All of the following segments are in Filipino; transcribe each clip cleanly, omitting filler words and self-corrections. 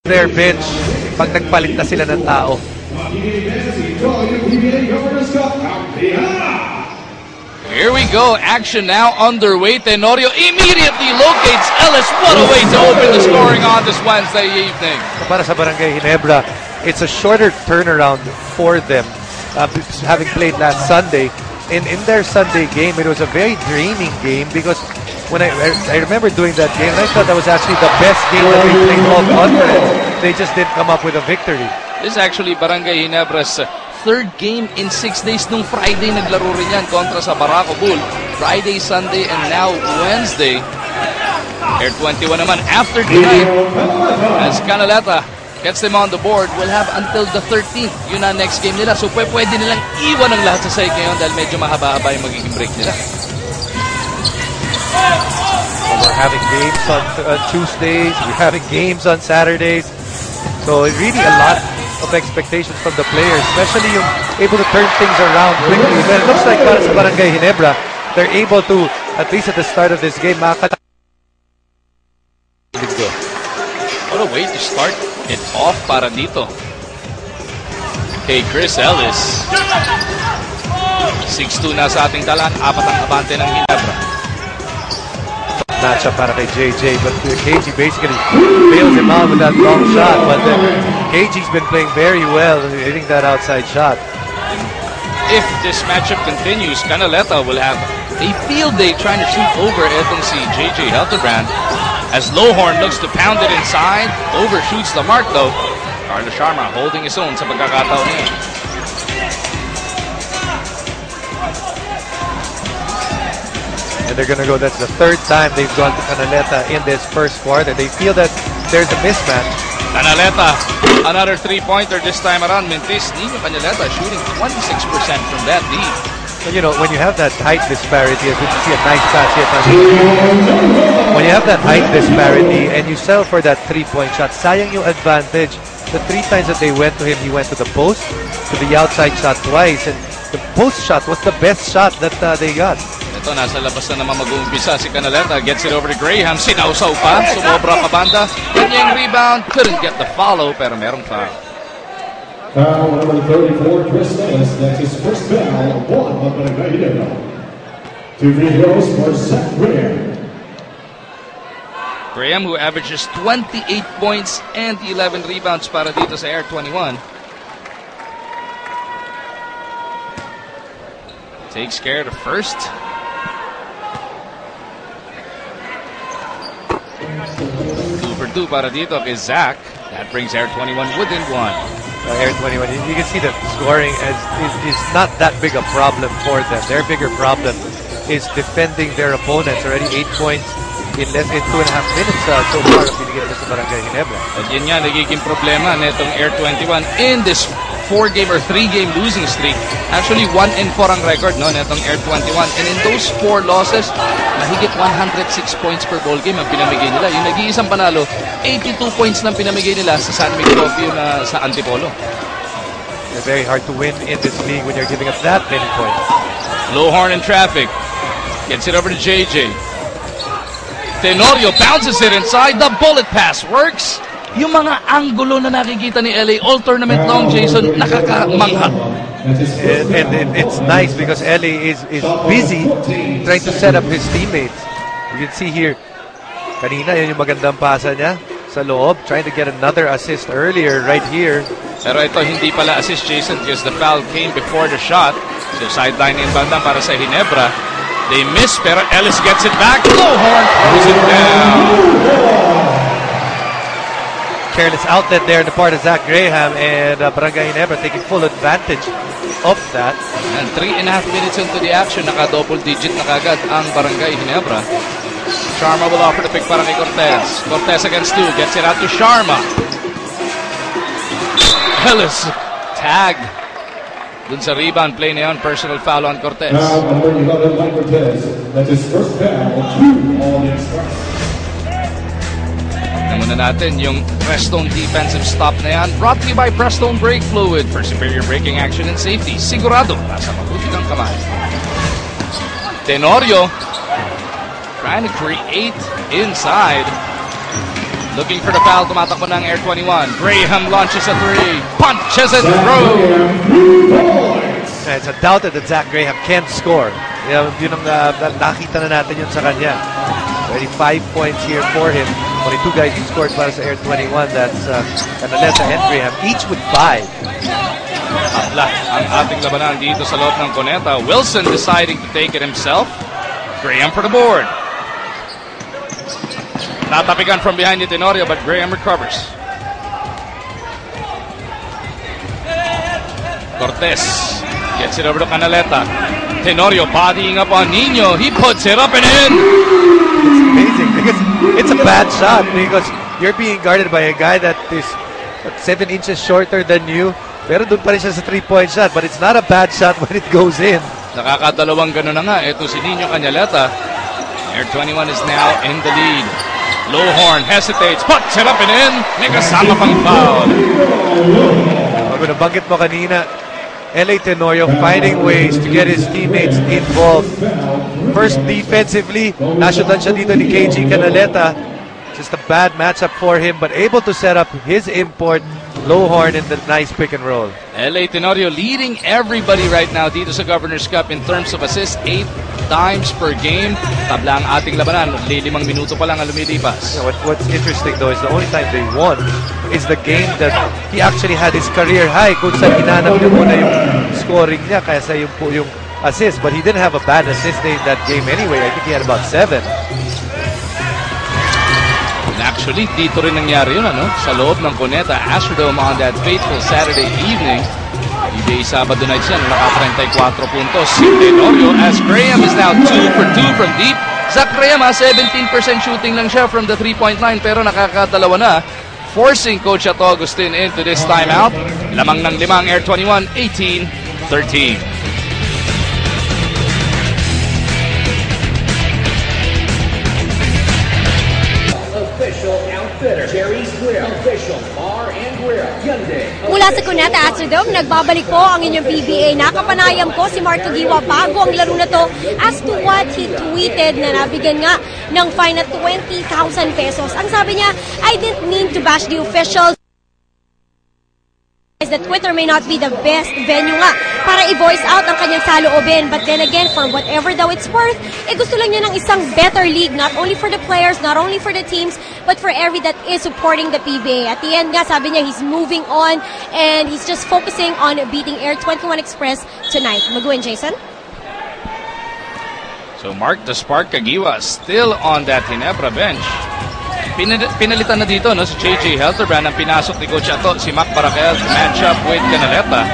their bench pag nagpalit na sila ng tao. Here we go. Action now underway. Tenorio immediately locates Ellis. What a way to open the scoring on this Wednesday evening. Para sa Barangay Ginebra, it's a shorter turnaround for them. Having played last Sunday, in their Sunday game, it was a very draining game because when I remember doing that game, I thought that was actually the best game that they played all conference. They just didn't come up with a victory. This is actually Barangay Ginebra's third game in 6 days. Nung Friday, naglaro rin yan kontra sa Barako Bull. Friday, Sunday, and now Wednesday. Air 21 naman after tonight, as Canaleta gets them on the board, will have until the 13th. Yun ang next game nila. So pwede nilang iwan ang lahat sa side ngayon dahil medyo mahaba-haba yung magiging break nila. We're having games on Tuesdays. We're having games on Saturdays. So really a lot of expectations from the players, especially yung able to turn things around quickly. But it looks like para sa Barangay Ginebra, they're able to, at least at the start of this game, what a way to start it off para dito. Kay Chris Ellis. 6'2 na sa ating talan. 4 ang abante ng Ginebra. Matchup para kay JJ, but KG basically bails him out with that long shot. But KG's been playing very well, hitting that outside shot. If this matchup continues, Canaleta will have a field day trying to shoot over etong si JJ Helterbrand. As Lohorn looks to pound it inside, overshoots the mark though. Carlos Sharma holding his own sa pagkakataon niya. And they're going to go, that's the third time they've gone to Canaleta in this first quarter. They feel that there's a mismatch. Canaleta, another three-pointer this time around. Mintis, Nino Canaleta shooting 26% from that deep. You know, when you have that height disparity, as we can see a nice pass here. When you have that height disparity and you settle for that three-point shot, sayang yung advantage. The 3 times that they went to him, he went to the post, to the outside shot twice, and the post shot was the best shot that they got. Ito, nasa labas na naman mag-uumpisa si Canaleta. Gets it over to Graham. Sinausaw pa. Sumobra pa banda. Kanya yung rebound. Couldn't get the follow, pero merong foul. Foul number 34, Chris Ellis. That's his first foul. 1 on Barangay Ginebra. 2 free throws for Zach Graham. Graham, who averages 28 points and 11 rebounds para dito sa Air 21. Takes care of the first. 2 for 2 para dito kay Zach. That brings Air 21 within 1. Air 21, you can see that scoring is not that big a problem for them. Their bigger problem is defending their opponents. Already 8 points in less than 2.5 minutes so far ang binigyan nila sa Barangay Ginebra. At yun nga, nagiging problema netong Air 21 in this 4-game or 3-game losing streak. Actually, 1-4 ang record netong Air 21. And in those 4 losses, mahigit 106 points per ball game ang pinamigay nila. Yung nag-iisang panalo, 82 points lang pinamigay nila sa San Miguel Opio na sa Antipolo. It's very hard to win in this league when you're giving up that many points. Lohorn in traffic. Gets it over to JJ. Tenorio bounces it inside. The bullet pass works. Yung mga angulo na nakikita ni LA all tournament long, Jason, nakakamangha. And it's nice because LA is busy trying to set up his teammates. You can see here, kanina yun yung magandang pasa niya sa loob, trying to get another assist earlier right here. Pero ito hindi pala assist, Jason, because the foul came before the shot. So sideline in banda para sa Ginebra. They miss, pero Ellis gets it back. Lohorn throws it down. Careless outlet there in the part of Zach Graham, and Barangay Ginebra taking full advantage of that. And 3.5 minutes into the action, naka-double digit na kagad ang Barangay Ginebra. Sharma will offer the pick para kay Cortez. Cortez against 2, gets it out to Sharma. Ellis, tag. Dun sa rebound play na yun, personal foul on Cortez. Number 11 by Cortez. That's his first foul. 2 on the express. Tignan muna natin yung Prestone defensive stop na yan. Brought to you by Prestone Brake Fluid for superior braking action and safety. Sigurado, nasa mabuti kang kamay. Tenorio trying to create inside. Looking for the foul, tumatakbo ng Air 21. Graham launches a three, punches and throws. It's a doubt that Zach Graham can't score. Yun ang nakita na natin yun sa kanya. 35 points here for him. Only two guys who scored para sa Air 21. That's Canaleta and Graham, each with 5. Abla ang ating labanan dito sa loob ng Cuneta. Wilson deciding to take it himself. Graham for the board. Natapigan from behind ni Tenorio, but Graham recovers. Cortez gets it over to Canaleta. Tenorio bodying up on Nino. He puts it up and in. It's amazing because it's a bad shot because you're being guarded by a guy that is 7 inches shorter than you. Pero doon pa rin siya sa 3-point shot, but it's not a bad shot when it goes in. Nakakadalawang gano'n na nga. Ito si Nino Canaleta. Air 21 is now in the lead. Lowhorn hesitates, puts it up and in. May kasama pang foul. Kung nabanggit mo kanina, LA Tenorio finding ways to get his teammates involved. First defensively, nasyutan siya dito ni KG Canaleta. Just a bad matchup for him, but able to set up his import, Lowhorn, in the nice pick and roll. LA Tenorio leading everybody right now dito sa Governor's Cup in terms of assists, 8 times per game. Tabla ang ating labanan, 5 minuto pa lang ang lumilipas. What's interesting though is the only time they won is the game that he actually had his career high kung saan hinanap niya muna yung scoring niya kaysa yung assist. But he didn't have a bad assist in that game anyway. I think he had about 7. Actually, dito rin nangyari yun, sa loob ng Cuneta Astrodome on that fateful Saturday evening. PBA Sabado night siya, naka-34 puntos. Si Tenorio, as Graham is now 2 for 2 from deep. Zach Graham, 17% shooting lang siya from the 3-point line, pero nakakadalawa na, forcing Coach Chato Agustin into this timeout. Lamang ng 5 Air 21, 18-13. Mula sa Cuneta Astrodome, nagbabalik po ang inyong PBA. Nakapanayam ko si Mark Tugiwa bago ang laro na to as to what he tweeted na nabigyan nga ng fine na 20,000 pesos. Ang sabi niya, I didn't mean to bash the officials. That Twitter may not be the best venue nga para i-voice out ang kanyang saloobin. But then again, for whatever daw it's worth, gusto lang niya ng isang better league, not only for the players, not only for the teams, but for every that is supporting the PBA. At the end nga, sabi niya, he's moving on and he's just focusing on beating Air 21 Express tonight. Maguin, Jason? So Mark the Spark Caguiwa still on that Ginebra bench. Pinalitan na dito si JJ Helterbrand ang pinasok ni Coach Chato, si Mac Barakel to match up with Canaleta.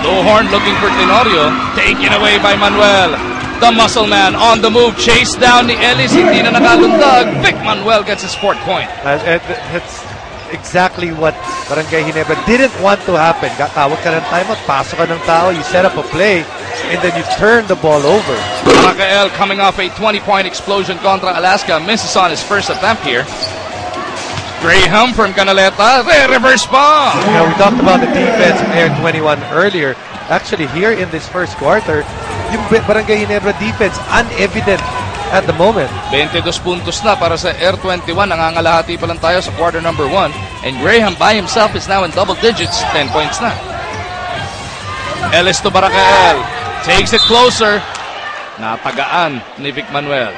Lowhorn looking for Tenorio, taken away by Manuel. The muscle man on the move, chased down ni Ellis, hindi na nakalundag. Vic Manuel gets his 4th point. That's exactly what Barangay Ginebra didn't want to happen. Tawag ka ng timeout, pasok ka ng tao, you set up a play, and then you turn the ball over. Barakel coming off a 20-point explosion contra Alaska, misses on his first attempt here. Graham from Canaleta, reverse ball. We talked about the defense in Air 21 earlier. Actually, here in this first quarter, yung Barangay Ginebra defense unevident at the moment. 22 puntos na para sa Air 21. Nangangalahati pa lang tayo sa quarter number 1. And Graham by himself is now in double digits, 10 points na. Ellis to Barakel. Takes it closer. Natagaan ni Vic Manuel.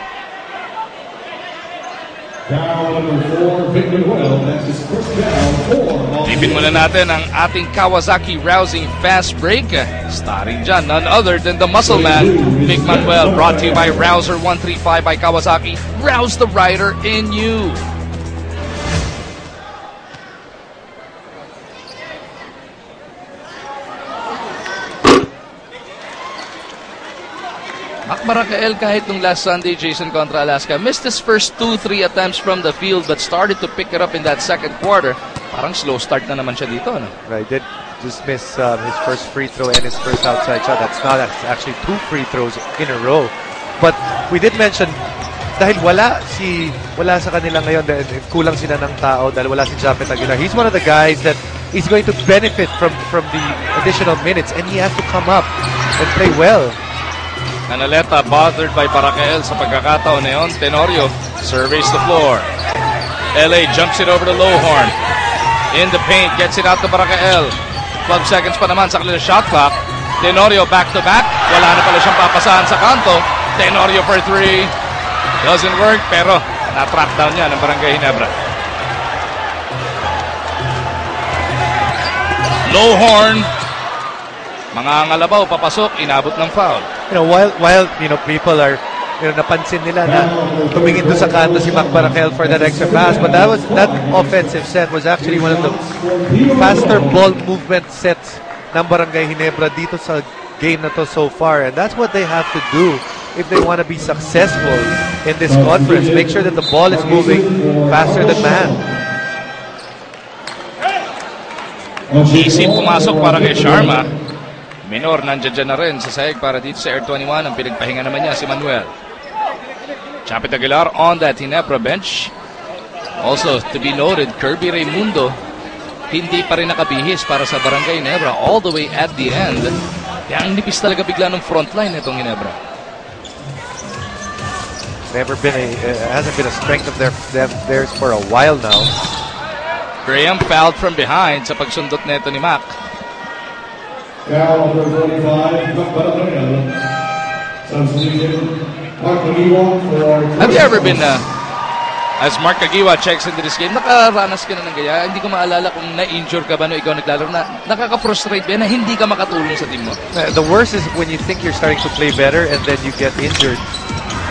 Tipin muna natin ang ating Kawasaki rousing fast break. Starring dyan, none other than the muscle man, Vic Manuel. Brought to you by Rouser 135 by Kawasaki. Rouse the rider in you. Mac Barakel kahit nung last Sunday, Jason, contra Alaska, missed his first 2-3 attempts from the field but started to pick it up in that second quarter. Parang slow start na naman siya dito, no? Right, did just miss his first free throw and his first outside shot. That's actually 2 free throws in a row. But we did mention, dahil wala sa kanila ngayon, kulang sila ng tao dahil wala si Japet Aguilar. He's one of the guys that is going to benefit from the additional minutes and he has to come up and play well. Canaleta bothered by Barakel sa pagkakataon na yun. Tenorio surveys the floor. LA jumps it over to Lowhorn. In the paint, gets it out to Baracael. 12 seconds pa naman sa kanilang shot clock. Tenorio back-to-back. Wala na pala siyang papasahan sa kanto. Tenorio for 3. Doesn't work, pero na-track down niya ng Barangay Ginebra. Lowhorn. Mga ngalabaw, papasok, inabot ng foul. While people are napansin nila na tumingin doon sa kanto si Mac Baracael for that extra pass, but that offensive set was actually one of the faster ball movement sets ng Barangay Ginebra dito sa game na to so far, and that's what they have to do if they want to be successful in this conference. Make sure that the ball is moving faster than man. Isip pumasok para kay Sharma. Minor nandiyan na rin sa sahig para dito sa Air 21. Ang pinagpahinga naman niya si Manuel. Chapit Aguilar on that Ginebra bench. Also to be noted, Kirby Raimundo hindi pa rin nakabihis para sa Barangay Ginebra all the way at the end. Kaya ang nipis talaga bigla ng frontline itong Ginebra. Hasn't been a strength of theirs for a while now. Graham fouled from behind sa pagsundot neto ni Mac. Foul number 45, Mac Baracael. Substitution, Mark Agiwa for... Have you ever been, as Mark Agiwa checks into this game, nakaranas ka na ng gaya? Hindi ko maalala kung na-injure ka ba no ikaw naglalaro na nakaka-frustrate ba na hindi ka makatulong sa team mo? The worst is when you think you're starting to play better and then you get injured.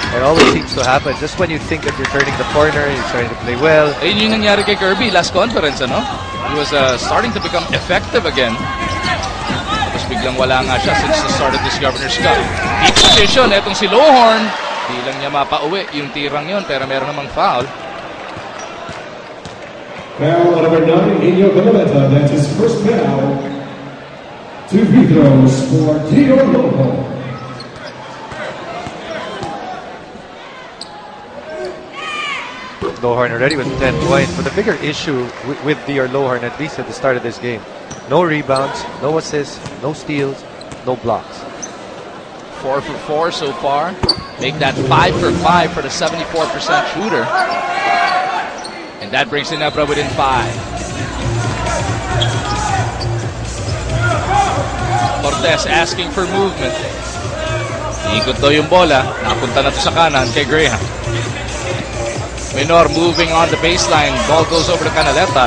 It always seems to happen. Just when you think that you're turning the corner, you're starting to play well. Ayun yung nangyari kay Kirby last conference, ano? He was starting to become effective again. Tapos biglang wala nga siya since the start of this Governor's Cup. Deep position, etong si Lowhorn. Di lang niya mapauwi yung tirang yon, pero meron namang foul. Foul number 9, Inyo Benaventa. That's his first foul. 2 free throws for Tito Lowhorn. Lowhorn already with 10 points, but the bigger issue with Dior Lowhorn, at least at the start of this game, no rebounds, no assists, no steals, no blocks. 4 for 4 so far. Make that 5 for 5 for the 74% shooter. And that brings Ginebra within 5. Cortez asking for movement. Ikot daw yung bola. Napunta na to sa kanan kay Graham. Minor moving on the baseline. Ball goes over to Canaleta.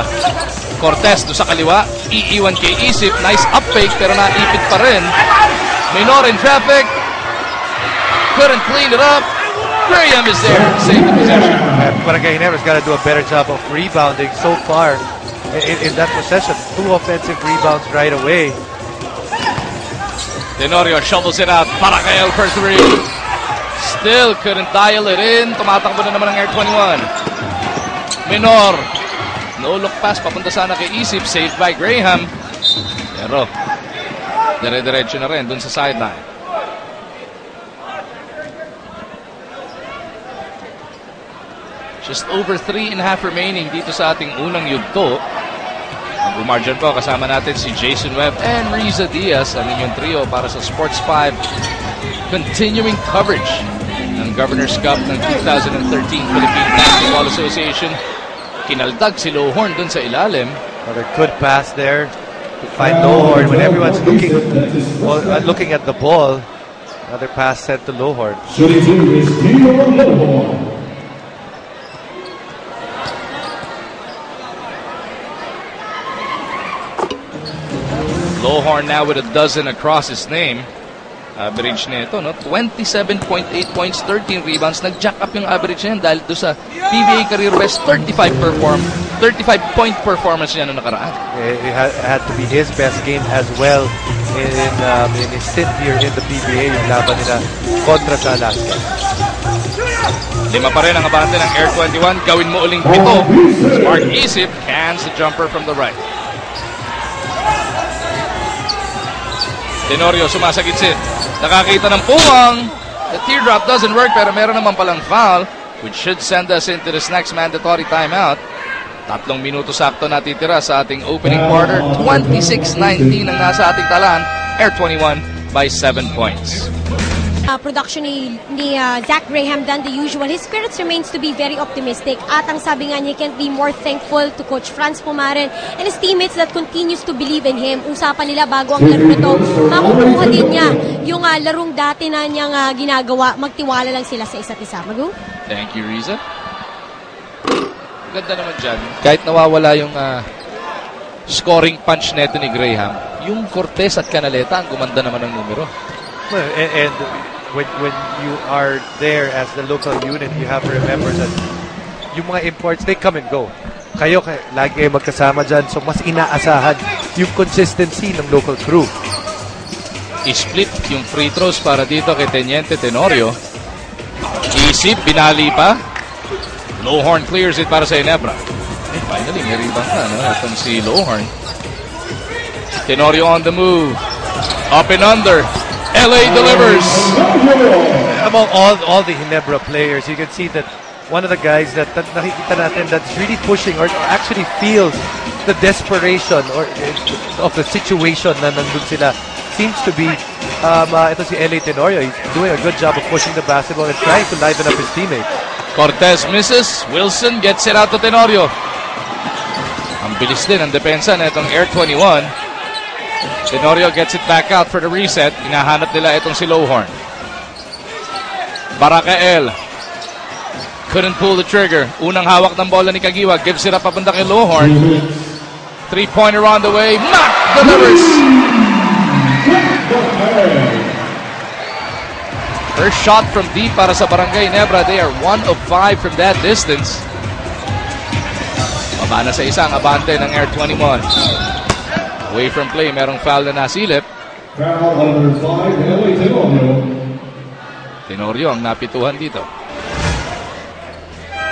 Cortez do sa kaliwa. Iiwan kay Isip. Nice up fake pero naipit pa rin. Minor in traffic. Couldn't clean it up. Graham is there to save the possession. Barangay Ginebra's got to do a better job of rebounding so far in that possession. 2 offensive rebounds right away. Tenorio shovels it out. Baracael for 3. Still couldn't dial it in. Tumatakbo na naman ang Air 21. Minor. No look pass. Papunta sana kay Isip. Saved by Graham. Pero dire-diretso na rin dun sa sideline. Just over 3.5 remaining dito sa ating unang yugto. Ang bumarjan po, kasama natin si Jason Webb and Riza Diaz, ang inyong trio para sa Sports 5 continuing coverage ng Governor's Cup ng 2013 Philippine Basketball Association. Kinaldag si Lowhorn dun sa ilalim. Another good pass there to find Lowhorn when everyone's looking at the ball. Another pass sent to Lowhorn. Lowhorn now with a dozen across his name. Average nito, no? 27.8 points, 13 rebounds. Nag-jack up yung average niya dahil doon sa PBA career best 35-point performance niya noong nakaraan. It had to be his best game as well in his stint here in the PBA, yung laban nila kontra sa Alaska. 5 pa rin ang abante ng Air 21. Gawin mo uling 7. Mark Isip cans the jumper from the right. Tenorio sumasagitsit. Nakakita ng puwang. The teardrop doesn't work pero meron naman palang foul which should send us into this next mandatory timeout. 3 minuto sakto natitira sa ating opening quarter. 26-19 ang nasa ating talaan. Air 21 by 7 points. production ni Zach Graham than the usual, his spirits remains to be very optimistic. At ang sabi nga niya, he can't be more thankful to Coach Franz Pumaren and his teammates that continues to believe in him. Usapan nila bago ang laro na to, makukuha din niya yung larong dati na niyang ginagawa. Magtiwala lang sila sa isa't isa. Magu? Thank you, Riza. Ganda naman dyan. Kahit nawawala yung scoring punch neto ni Graham, yung Cortez at Canaleta ang gumanda naman ng numero. Well, and when you are there as the local unit, you have to remember that yung mga imports, they come and go. Kayo lagi kayo magkasama dyan, so mas inaasahan yung consistency ng local crew. I-split yung free throws para dito kay Teniente Tenorio. Isip, binali pa. Lowhorn clears it para sa Ginebra. Finally, may rebound na, no? Itong si Lowhorn. Tenorio on the move. Up and under. LA delivers. Among all the Ginebra players, you can see that one of the guys that nakikita natin that's really pushing or actually feels the desperation or of the situation na nandun sila seems to be ito si LA Tenorio. He's doing a good job of pushing the basketball and trying to liven up his teammates. Cortez misses. Wilson gets it out to Tenorio. Ang bilis din ang depensa na itong Air 21. Tenorio gets it back out for the reset. Hinahanap nila itong si Lowhorn. Baracael couldn't pull the trigger. Unang hawak ng bola ni Kagiwa. Gives it up papunta kay Lowhorn. Three-pointer on the way. Mac delivers. First shot from deep para sa Barangay Ginebra. They are 1 of 5 from that distance. Mabana sa isang abante ng Air 21. Away from play, merong foul na nasilip. Foul number 5, LA Tenorio. Tenorio ang napituhan dito.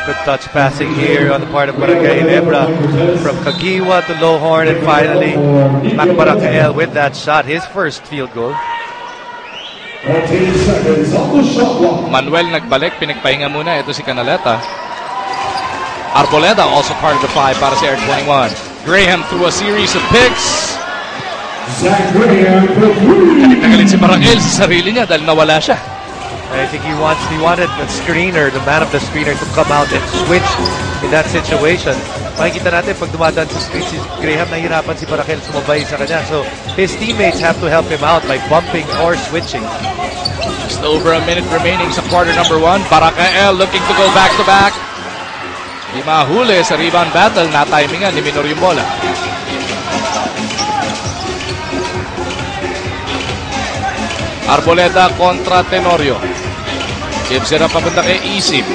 Good touch passing here on the part of Barangay Ginebra from Kagiwa to Lowhorn, and finally Mac Baracael with that shot, his first field goal. 14 seconds on the shot clock. Manuel nagbalik, pinagpahinga muna. Ito si Canaleta. Arboleda also part of the 5 para sa Air 21. Graham through a series of picks. Zach Graham for 3. Nagalit si Baracael sa sarili niya dahil nawala siya. I think he wanted the screener, the man of the screener, to come out and switch in that situation. Makikita natin pag dumadaan sa screen si Graham, nahihirapan si Baracael sumabay sa kanya. So his teammates have to help him out by bumping or switching. Just over a minute remaining sa quarter number 1. Baracael looking to go back-to-back. Di mahuli sa rebound battle. Na-timingan ni Minor yung bola. Arboleda kontra Tenorio. Gives it up papunta kay Isip.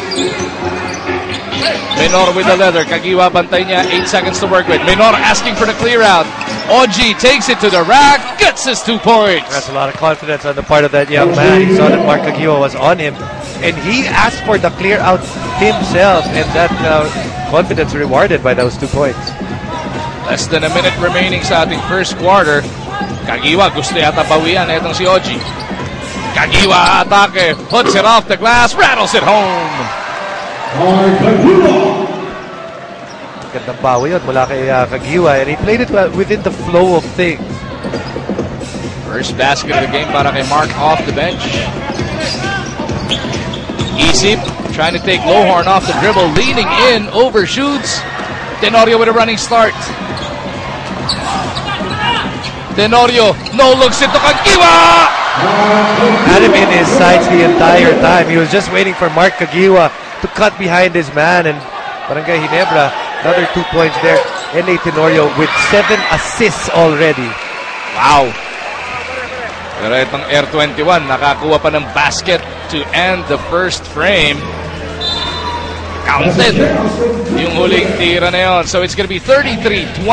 Minor with the leather. Kagiwa bantay niya. 8 seconds to work with. Minor asking for the clear out. Oji takes it to the rack. Gets his 2 points. That's a lot of confidence on the part of that young man. He saw that Mark Kagiwa was on him, and he asked for the clear out himself, and that confidence rewarded by those 2 points. Less than a minute remaining sa ating first quarter. Kagiwa gusto yata bawian. Itong si Oji. Kagiwa atake. Puts it off the glass. Rattles it home. Gandang bawi yun mula kay Kagiwa, and he played it well within the flow of things. First basket of the game para kay Mark off the bench. Isip trying to take Lowhorn off the dribble. Leaning in. Overshoots. Tenorio with a running start. Tenorio, no looks into Kagiwa! Had him in his sights the entire time. He was just waiting for Mark Kagiwa to cut behind his man, and Barangay Ginebra, another 2 points there. LA Tenorio with 7 assists already. Wow! Pero itong Air 21, nakakuha pa ng basket to end the first frame. Counted yung huling tira na yun. So it's gonna be 33-29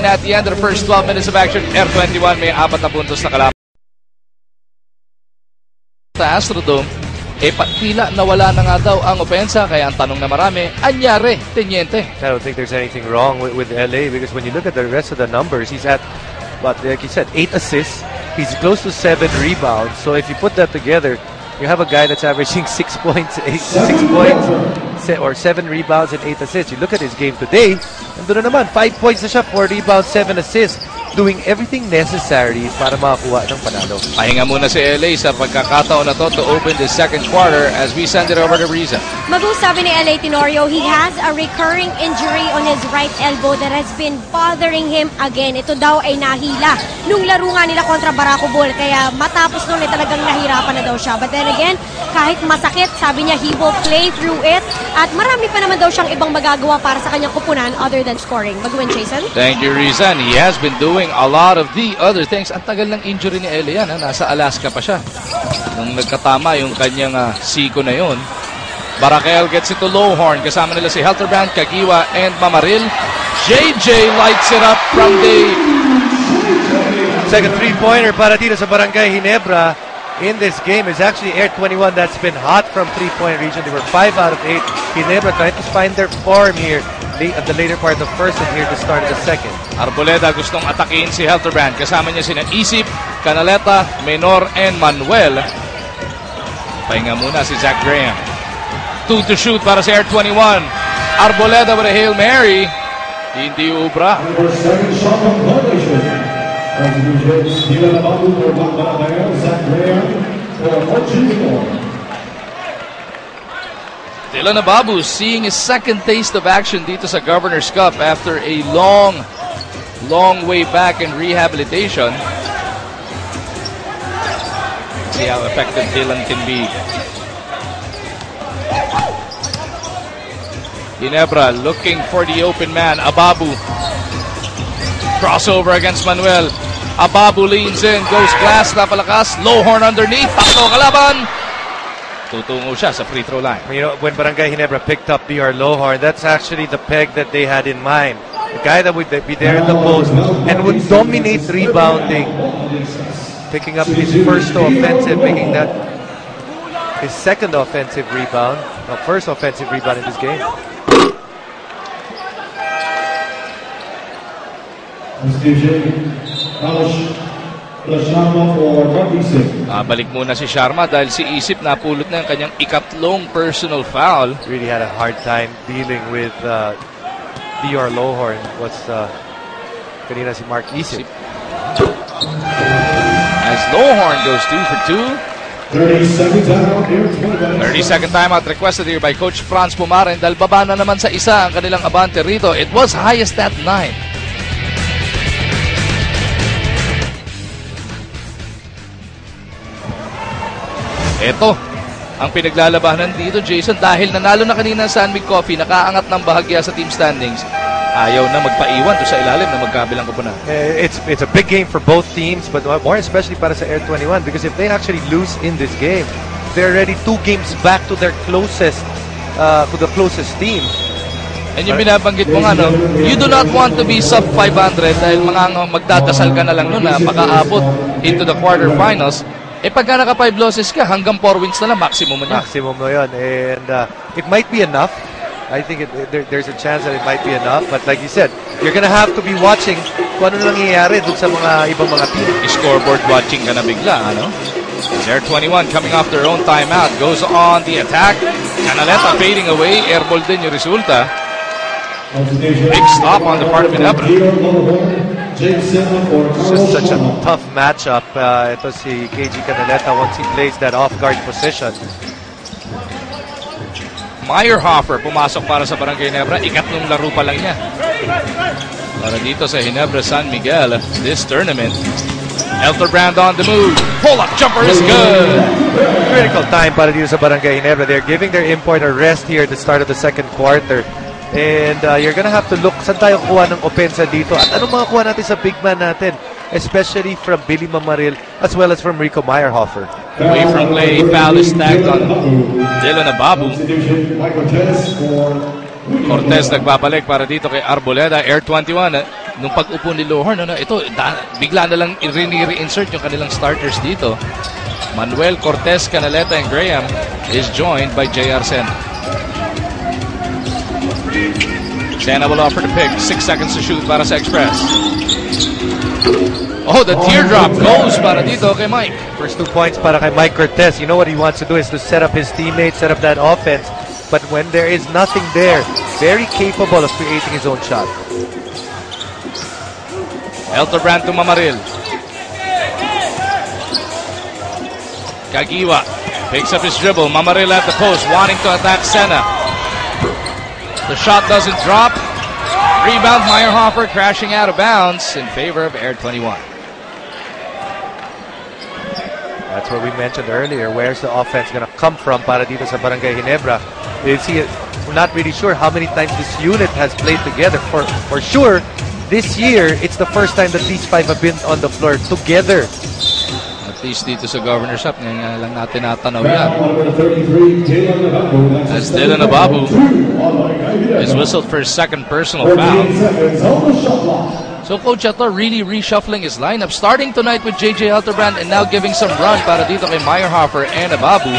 at the end of the first 12 minutes of action. Air 21 may 4 na puntos na kalaban. Sa Astrodome, tila nawala na nga daw ang opensa, kaya ang tanong na marami, anyari, Teniente? I don't think there's anything wrong with LA, because when you look at the rest of the numbers, he's at, but like you said, 8 assists. He's close to 7 rebounds. So if you put that together, you have a guy that's averaging 6 points, 6 points, or 7 rebounds and 8 assists. You look at his game today, nandun na naman, 5 points na siya, 4 rebounds, 7 assists. doing everything necessary para makakuha ng panalo. Pahinga muna si LA sa pagkakataon na to open the second quarter as we send it over to Riza. Magu, sabi ni LA Tenorio, he has a recurring injury on his right elbow that has been bothering him again. Ito daw ay nahila nung laro nga nila kontra Barako Bull, kaya matapos nun ay talagang nahirapan na daw siya. But then again, kahit masakit, sabi niya he will play through it at marami pa naman daw siyang ibang magagawa para sa kanyang kupunan other than scoring. Mag-win, Jason? Thank you, Riza. And he has been doing a lot of the other things. Ang tagal ng injury ni LA yan. Nasa Alaska pa siya. Nung nagkatama yung kanyang siko na yun. Barakel gets it to Lowhorn. Kasama nila si Helterbrand, Kagiwa, and Mamaril. JJ lights it up from the Second three-pointer para dito sa Barangay Ginebra in this game is actually Air 21 that's been hot from three-point region. They were 5 out of 8. Ginebra trying to find their form here at the later part of the first and here to start the second. Arboleda gustong atakin si Helterbrand. Kasama niya sina Isip, Canaleta, Menor, and Manuel. Pahinga muna si Zach Graham. 2 to shoot para si Air 21. Arboleda with a Hail Mary. Hindi ubra. Second shot on violation. Dylan Ababu for Barangay, Zach Graham for Junior. Dylan Ababu seeing his second taste of action dito sa Governor's Cup after a long way back in rehabilitation. See how effective Dylan can be. Ginebra looking for the open man. Ababu. Crossover against Manuel. Ababu leans in, goes glass, napalakas. Lowhorn underneath. Takto kalaban. Tutungo siya sa free throw line. You know, when Barangay Ginebra picked up DR Lowhorn, that's actually the peg that they had in mind. The guy that would be there in the post and would dominate rebounding. Picking up his first offensive, making that his second offensive rebound. No, first offensive rebound in this game. Balik muna si Sharma dahil si Isip napulot na yung kanyang ikatlong personal foul. Really had a hard time dealing with DR Lowhorn. Was kanina si Mark Isip. As Lowhorn goes 2 for 2. 30-second timeout requested here by Coach Franz Pumaren dahil baba na naman sa isa ang kanilang abante rito. It was highest at 9. Ito ang pinaglalabanan dito, Jason, dahil nanalo na kanina sa San Mig Coffee, nakaangat ng bahagya sa team standings. Ayaw na magpaiwan to sa ilalim na magkabilang kupunan. It's a big game for both teams, but more especially para sa Air 21 because if they actually lose in this game, they're already 2 games back to their closest team. And yung binabanggit mo nga, no, you do not want to be sub 500 dahil magdadasal ka na lang nun na makaabot into the quarterfinals. Pagka naka 5 losses ka, hanggang 4 wins na lang, maximum mo na. Maximum mo yun. And it might be enough. I think there's a chance that it might be enough. But like you said, you're gonna have to be watching kung ano nangyayari dun sa mga ibang mga team. Scoreboard watching ka na bigla, ano? Air 21 coming off their own timeout. Goes on the attack. Canaleta fading away. Airball din yung resulta. Big stop on the part of Ginebra. It's just such a tough matchup. Ito si KG Canaleta once he plays that off-guard position. Meyerhofer pumasok para sa Barangay Ginebra. Ikatlong laro pa lang niya para dito sa Ginebra San Miguel this tournament. Helterbrand on the move. Pull-up jumper is good. Critical time para dito sa Barangay Ginebra. They're giving their import a rest here at the start of the second quarter. And you're gonna have to look saan tayo kuha ng opensa dito at anong mga kuha natin sa big man natin, especially from Billy Mamaril as well as from Rico Meyerhofer. Away from play, foul is tagged on Dylan Ababu. Cortez nagbabalik para dito kay Arboleda. Air 21, nung pag-upo ni Lowhorn, bigla na lang re-insert yung kanilang starters dito. Manuel, Cortez, Canaleta, and Graham is joined by J.R. Sen. Sena will offer the pick. 6 seconds to shoot para sa Express. Oh, the teardrop goes para dito kay Mike. First 2 points para kay Mike Cortez. You know what he wants to do is to set up his teammates, set up that offense. But when there is nothing there, very capable of creating his own shot. Helterbrand to Mamaril. Kagiwa picks up his dribble. Mamaril at the post, wanting to attack Sena. The shot doesn't drop. Rebound, Meyerhofer crashing out of bounds in favor of Air 21. That's what we mentioned earlier. Where's the offense going to come from para dito sa Barangay Ginebra? We're not really sure how many times this unit has played together. For sure, this year, it's the first time that these five have been on the floor together. At least dito sa Governor's Cup, ngayon lang natin natanaw yan. As Dylan Ababu is whistled for his second personal foul. So Coach Chato really reshuffling his lineup, starting tonight with JJ Helterbrand and now giving some run para dito kay Meyerhofer and Ababu.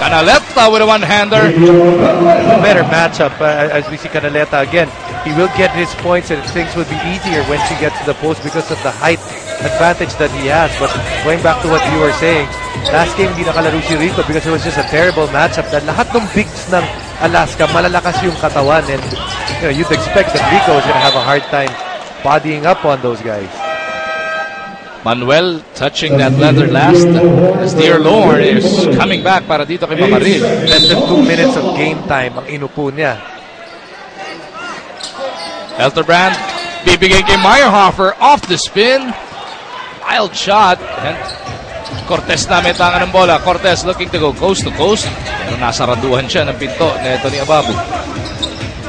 Canaleta with a one-hander. A better matchup as we see Canaleta again. He will get his points and things will be easier when she gets to the post because of the height advantage that he has. But going back to what you were saying, last game hindi nakalaro si Rico because it was just a terrible matchup. That lahat ng bigs ng Alaska malalakas yung katawan, and you'd expect that Rico is going to have a hard time bodying up on those guys. Manuel touching that leather last as Dear Lord is coming back para dito kay Mamaril. Less than 2 minutes of game time ang inupo niya. Helterbrand bibigay kay Meyerhofer off the spin. Wild shot. And Cortez na may tangan ng bola. Cortez looking to go coast to coast. Pero nasaraduhan siya ng pinto na ito ni Ababu.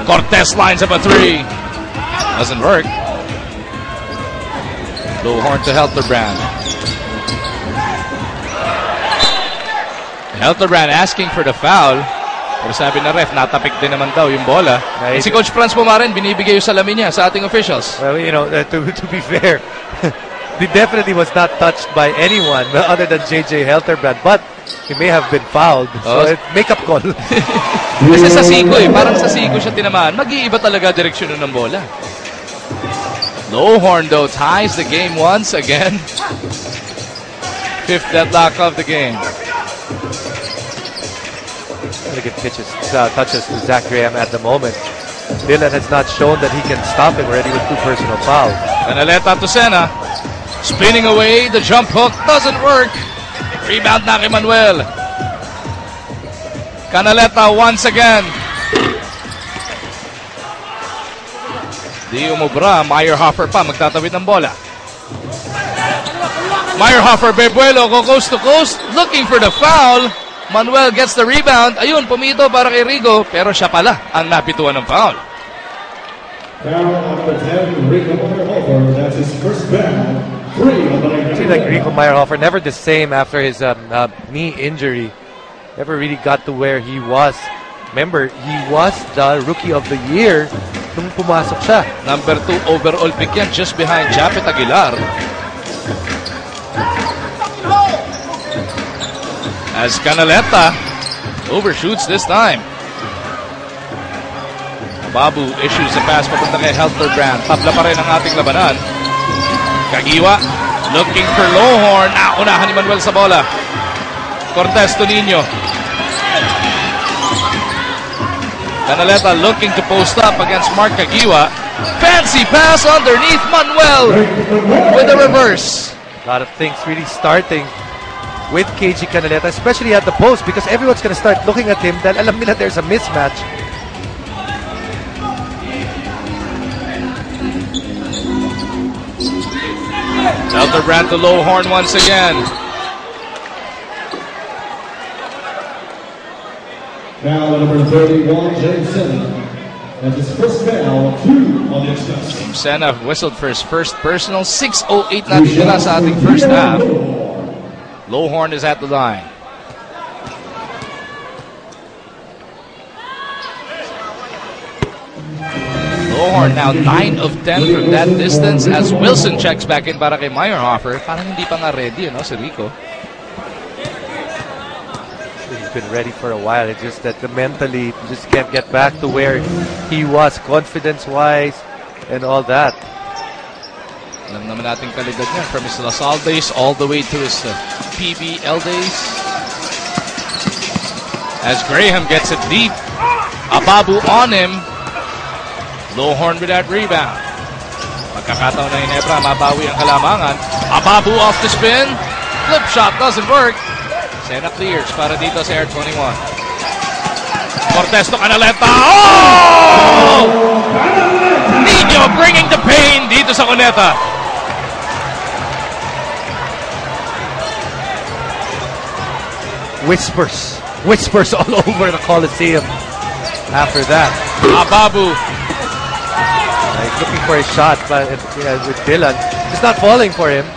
Cortez lines up a three. Doesn't work. Low horn to Helterbrand. Helterbrand asking for the foul. Pero sabi na ref, natapik din naman daw yung bola. Si Coach Franz Pumarin, binibigay yung salamin niya sa ating officials. Well, to be fair, he definitely was not touched by anyone other than JJ Helterbrand. But he may have been fouled. So, make-up call. Kasi sa Siko parang sa Siko siya tinamaan. Mag-iiba talaga direksyon ng bola. Lowhorn, though, ties the game once again. Fifth deadlock of the game. Really good touches to Zach Graham at the moment. Dylan has not shown that he can stop him already with 2 personal fouls. Canaleta to Sena. Spinning away, the jump hook doesn't work. Rebound na kay Manuel. Canaleta once again. Di umubra, Meyerhofer pa, magtatawid ng bola. Meyerhofer, Bebuelo, go coast to coast, looking for the foul. Manuel gets the rebound. Ayun, pumito para kay Rigo, pero siya pala ang napituan ng foul. Foul on the 10, Rico Meyerhofer. That's his first foul. 3 on the night. Seems like Rico Meyerhofer never the same after his knee injury. Never really got to where he was. Remember, he was the Rookie of the Year nung pumasok siya. Number 2 overall pick yan, just behind Japet Aguilar. As Canaleta overshoots this time. Babu issues the pass papunta kay Helterbrand. Tabla pa rin ang ating labanan. Kagiwa looking for Lowhorn. Naunahan ni Manuel sa bola. Cortez to Nino. Canaleta looking to post up against Mark Kagiwa. Fancy pass underneath Manuel with a reverse. A lot of things really starting with KG Canaleta, especially at the post, because everyone's going to start looking at him dahil alam nila there's a mismatch. Helterbrand to Lowhorn once again. Now number 31, James Sena. That's his first foul, 2 on the express. James Sena whistled for his first personal. 6:08 natin nila sa ating first half. Lowhorn is at the line. Lowhorn now 9 of 10 from that distance as Wilson checks back in para kay Meyerhofer. Parang hindi pa nga ready, si Rico. He's been ready for a while. It's just that mentally just can't get back to where he was, confidence-wise and all that. Alam naman natin kalidad niya from his LaSalle days all the way to his PBL days. As Graham gets it deep. Ababu on him. Lowhorn with that rebound. Pagkakataon ng Ginebra, mabawi ang kalamangan. Ababu off the spin. Flip shot doesn't work. Sena clears para dito sa Air 21. Cortez to Canaleta. Oh! Nino bringing the pain dito sa Cuneta. Whispers all over the Coliseum after that. Ababu. He's looking for a shot, but with Dylan, it's not falling for him.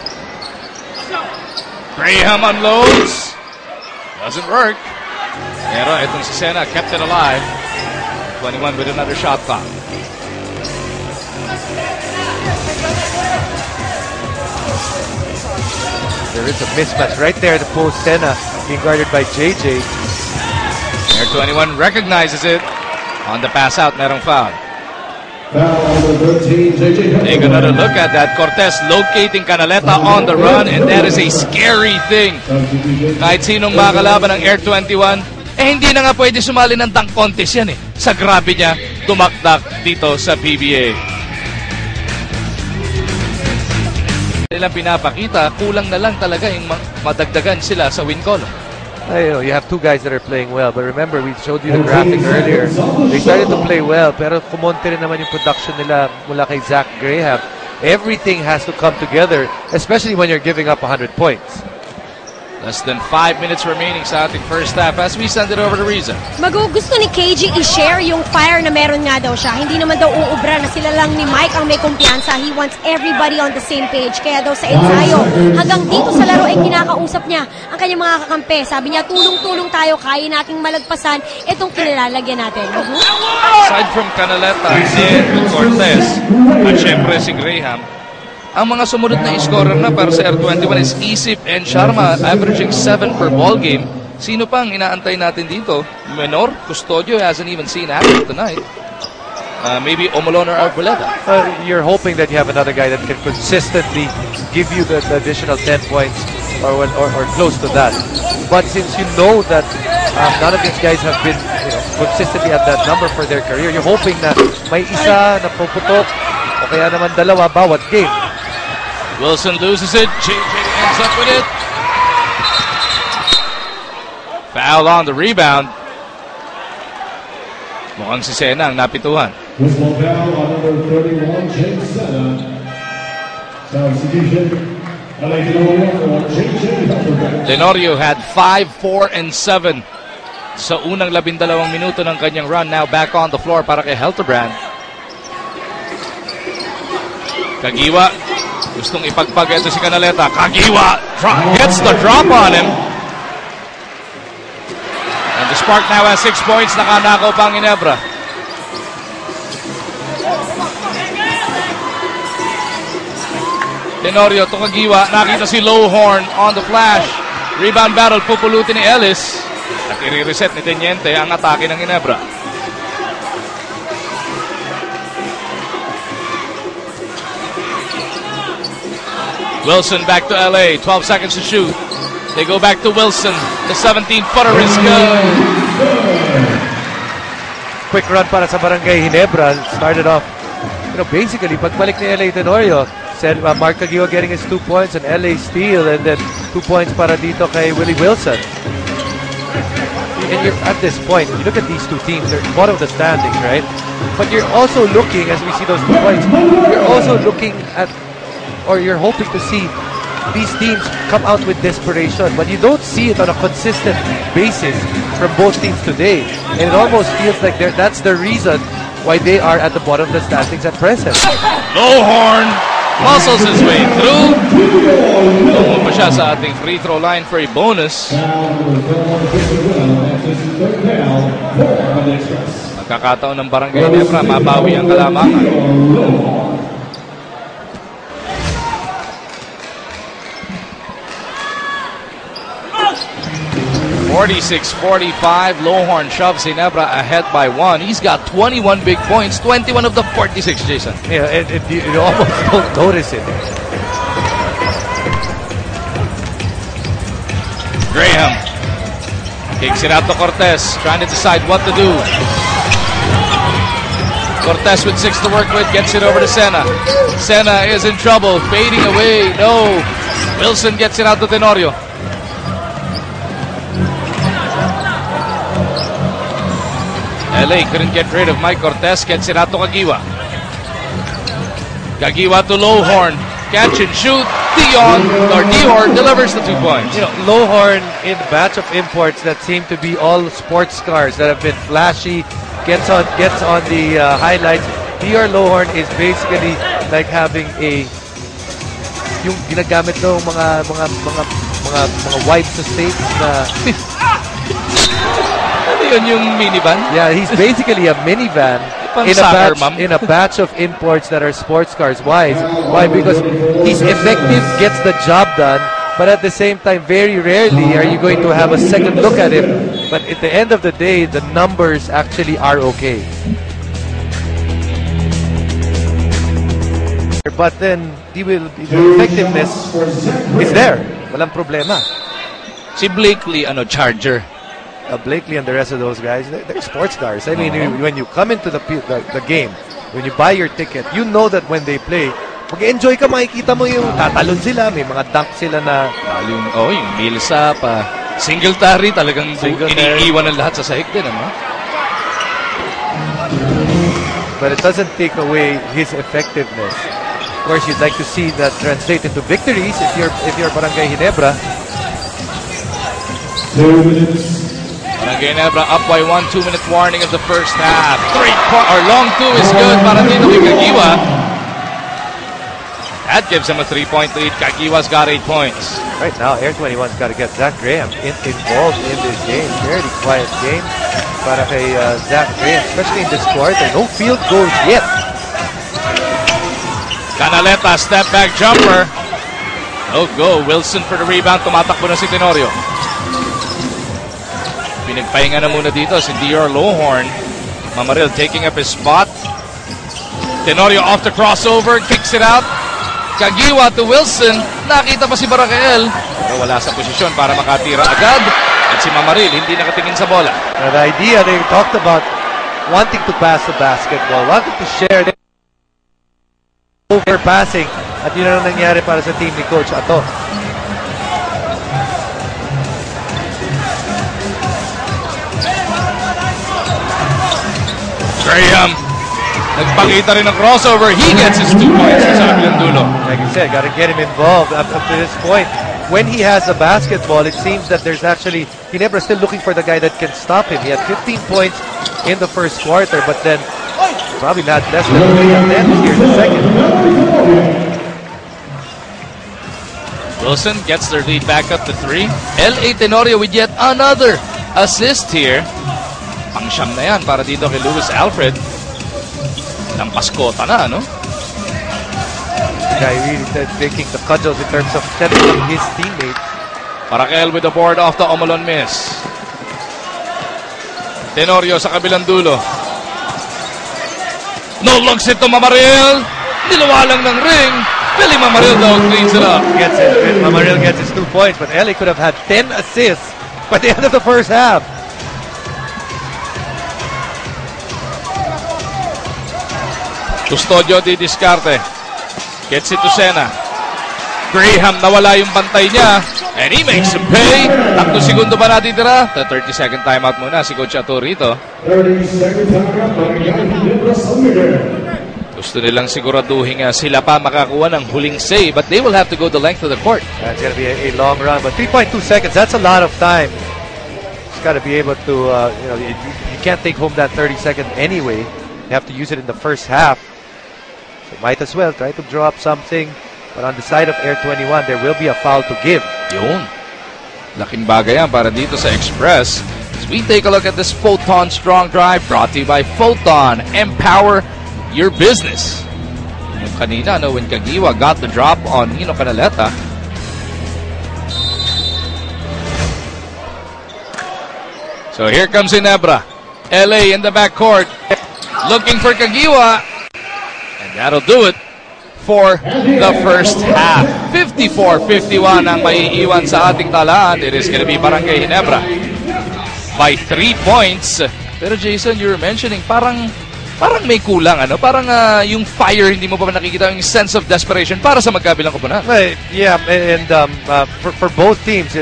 Graham unloads. Doesn't work. Pero itong si Sena kept it alive. 21 with another shot clock. There is a mismatch right there. The post Sena being guarded by JJ. Air 21 recognizes it. On the pass out, merong foul. Take another look at that. Cortez locating Canaleta on the run, and that is a scary thing. Kahit sinong makalaban ng Air 21, hindi na nga pwede sumali ng dunk contest yan sa grabe niya, tumakdak dito sa PBA. Nilang pinapakita, kulang na lang talaga yung madagdagan sila sa win column. You have two guys that are playing well, but remember, we showed you the graphic earlier. They started to play well, pero kumonte rin naman yung production nila mula kay Zach Graham. Everything has to come together, especially when you're giving up 100 points. Less than 5 minutes remaining sa ating first half as we send it over to Riza. Magugusto ni KG i-share yung fire na meron nga daw siya. Hindi naman daw uubra na sila lang ni Mike ang may kumpiyansa. He wants everybody on the same page. Kaya daw sa ensayo, hanggang dito sa laro ay kinakausap niya ang kanyang mga kakampi. Sabi niya, tulong-tulong tayo, kaya nating malagpasan itong kinilalagyan natin. Aside from Canaleta and Cortez, at syempre si Graham, ang mga sumunod na scorer na para sa Air 21 is Isip and Sharma, averaging 7 per ball game. Sino pang inaantay natin dito? Menor, Custodio hasn't even seen action tonight. Maybe Omolon or Arboleda. You're hoping that you have another guy that can consistently give you the additional 10 points or close to that. But since you know that none of these guys have been consistently at that number for their career, you're hoping na may isa na puputok o kaya naman dalawa bawat game. Wilson loses it. JJ ends up with it. Foul on the rebound. Mukhang si Sena ang napituhan. Whistle foul on number 31, James Sena. Substitution. Tenorio had 5, 4, and 7 sa unang 12 minuto ng kanyang run. Now back on the floor para kay Helterbrand. Kagiwa. Gustong ipagpag ito si Canaleta. Kagiwa gets the drop on him. And the Spark now has 6 points. Nakanakaw pa ang Ginebra. Tenorio to Kagiwa. Nakita si Lowhorn on the flash. Rebound battle. Pupulutin ni Ellis. At i-reset ni Teniente ang atake ng Ginebra. Wilson back to LA. 12 seconds to shoot. They go back to Wilson. The 17-footer is good. Quick run para sa Barangay Ginebra. Started off, basically, pagbalik ni LA Tenorio, said Mark Kagiwa getting his 2 points and LA steal, and then 2 points para dito kay Willie Wilson. And you're at this point, you look at these two teams, they're bottom of the standings, right? But you're also looking, as we see those 2 points, you're also looking at, or you're hoping to see these teams come out with desperation, but you don't see it on a consistent basis from both teams today. And it almost feels like that's the reason why they are at the bottom of the standings at present. Lowhorn muscles his way through. Tumunta pa siya sa ating free throw line for a bonus. Nagkakataon ng Barangay Ginebra, mabawi ang kalamangan. 46-45, Lowhorn shoves Ginebra ahead by 1. He's got 21 big points, 21 of the 46, Jason. Yeah, you almost don't notice it. Graham kicks it out to Cortez, trying to decide what to do. Cortez with 6 to work with, gets it over to Sena. Sena is in trouble, fading away. No. Wilson gets it out to Tenorio. LA couldn't get rid of Mike Cortez, gets it out to Kagiwa. Kagiwa to Lowhorn. Catch and shoot. Dior delivers the 2 points. You know, Lowhorn in a batch of imports that seem to be all sports cars that have been flashy, gets on the highlights. Dior Lowhorn is basically like having yung ginagamit ng mga wives to states na ano yun, yung minivan? yeah, he's basically a minivan in a batch of imports that are sports cars. Why? Because he's effective, gets the job done, but at the same time, very rarely are you going to have a second look at him. But at the end of the day, the numbers actually are okay. But then, the effectiveness is there. Walang problema. Si Blakely, Charger. Blakely and the rest of those guys, they're sports cars. I mean, when you come into the game, when you buy your ticket, you know that when they play, mag-enjoy ka, makikita mo yung tatalon sila, may mga dunk sila na... yung Milsa pa. Singletary, talagang iniiwan ng lahat sa sahig din, But it doesn't take away his effectiveness. Of course, you'd like to see that translate into victories if you're Barangay Ginebra. 2 minutes. Barangay Ginebra up by 1 2-minute warning of the first half. Long 2 is good para dito kay Kagiwa. That gives him a 3-point lead. Kagiwa's got 8 points. Right now, Air 21's got to get Zach Graham involved in this game. Fairly quiet game para kay Zach Graham, especially in this quarter. No field goals yet. Canaleta, step back jumper. No go. Wilson for the rebound. Tumatakbo na si Tenorio. Pinagpahinga na muna dito si Dior Lowhorn. Mamaril taking up his spot. Tenorio off the crossover. Kicks it out. Kagiwa to Wilson. Nakita pa si Baracael. Pero wala sa posisyon para makatira agad. At si Mamaril hindi nakatingin sa bola. The idea they talked about wanting to pass the basketball, wanting to share the overpassing. At yun ang nangyari para sa team ni Coach Ato. Graham. Nagpakita rin ng crossover. He gets his 2 points sa kabilang dulo. Like you said, got to get him involved up to this point. When he has the basketball, it seems that there's actually Ginebra still looking for the guy that can stop him. He had 15 points in the first quarter, but then probably not less than 3 attempts here in the second. Wilson gets their lead back up to 3. L.A. Tenorio with yet another assist here. Pang-siyam na yan para dito kay Lewis Alfred. Lampaskota na, no? The guy really taking the cudgels in terms of settling his teammates. Baracael with the board off the Omolon miss. Tenorio sa kabilang dulo. No looks it to Mamaril. Nilawalang ng ring. Billy Mamaril though cleans it up. Mamaril gets his 2 points, but LA could have had 10 assists by the end of the first half. Custodio di Discarte. Gets it to Sena. Graham nawala yung bantay niya. And he makes him pay. 3 segundo pa natitira. 30-second timeout muna si Coach Ato rito. 30-second timeout by Ginebra Sunday. Gusto nilang siguraduhin sila pa makakuha ng huling say, but they will have to go the length of the court. That's going to be a long run, but 3.2 seconds, that's a lot of time. Just got to be able to, you can't take home that 30 seconds anyway. You have to use it in the first half. So might as well try to draw up something. But on the side of Air 21, there will be a foul to give. Yun. Laking bagay yan para dito sa Express. As we take a look at this Photon Strong Drive brought to you by Photon. Empower your business. Yung kanina, when Kagiwa got the drop on Nino Canaleta. So here comes Ginebra. LA in the backcourt. Looking for Kagiwa. And that'll do it for the first half. 54-51 ang maiiwan sa ating talaan. It is gonna be Barangay Ginebra by 3 points. Pero Jason, you were mentioning parang parang may kulang, ano? Parang yung fire, hindi mo pa nakikita, yung sense of desperation para sa magkabilang koponan. Yeah, and for both teams,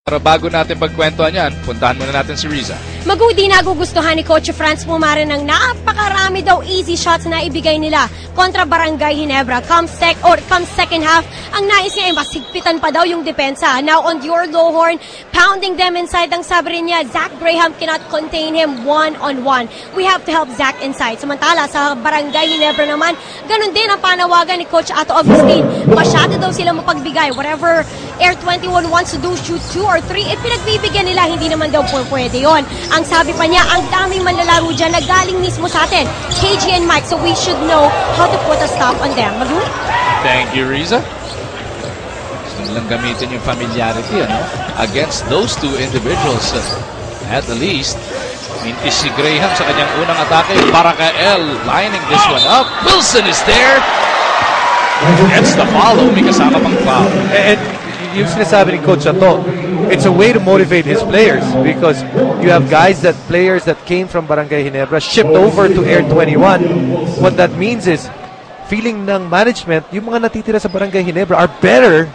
Para bago natin pagkwentuhan yan, puntahan muna natin si Riza. Magudi nagugustuhan ni Coach Franz Pumare ng napakarami daw easy shots na ibigay nila kontra Barangay Ginebra. Come second half, ang nais niya ay masigpitan pa daw yung depensa. Now on your low horn, pounding them inside ang sabi niya, Zach Graham cannot contain him one-on-one. We have to help Zach inside. Samantala sa Barangay Ginebra naman, ganun din ang panawagan ni Coach Ato Augustine. Masyado daw sila mapagbigay. Whatever Air 21 wants to do, shoot 2 or 3, pinagbibigyan nila, hindi naman daw pwede yon. Ang sabi pa niya, ang daming manlalaro dyan na galing mismo sa atin, KG and Mike, so we should know how to put a stop on them. Magu? Thank you, Riza. Gusto nilang gamitin yung familiarity, ano? Against those two individuals. At the least, mintis si Graham sa kanyang unang atake. Baraka-El lining this one up. Wilson is there. Gets the follow. May kasama pang foul. And yung sinasabi ni Coach Ato, it's a way to motivate his players because you have players that came from Barangay Ginebra shipped over to Air 21. What that means is, feeling ng management, yung mga natitira sa Barangay Ginebra are better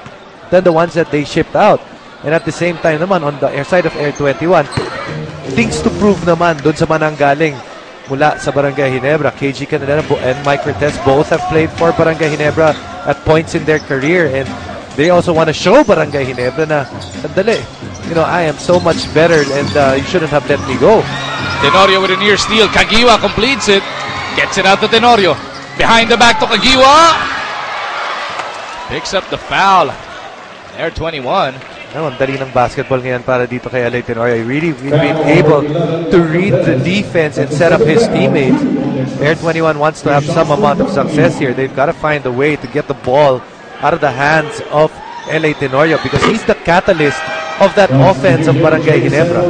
than the ones that they shipped out. And at the same time naman, on the air side of Air 21, things to prove naman doon sa mananggaling mula sa Barangay Ginebra. KG Canela and Mike Cortez both have played for Barangay Ginebra at points in their career, and they also want to show Barangay Ginebra na, sandali, I am so much better and you shouldn't have let me go. Tenorio with a near steal. Kagiwa completes it. Gets it out to Tenorio. Behind the back to Kagiwa. Picks up the foul. Air 21. Ang dali ng basketball ngayon para dito kay LA Tenorio. Really been able to read the defense and set up his teammates. Air 21 wants to have some amount of success here. They've got to find a way to get the ball out of the hands of LA Tenorio because he's the catalyst of that offense of Barangay Ginebra.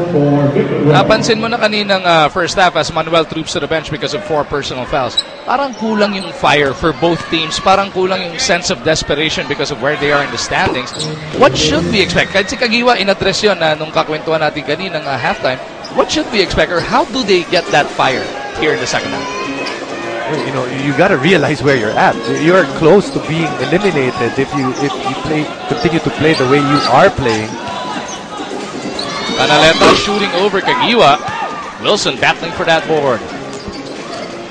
Napansin mo na kaninang first half as Manuel troops to the bench because of 4 personal fouls. Parang kulang yung fire for both teams. Parang kulang yung sense of desperation because of where they are in the standings. What should we expect? Kahit si Kagiwa, in-address yun nung kakwentuhan natin kaninang halftime. What should we expect or how do they get that fire here in the second half? You got to realize where you're at. You're close to being eliminated if you continue to play the way you are playing. Canaleta shooting over Kagiwa. Wilson battling for that board.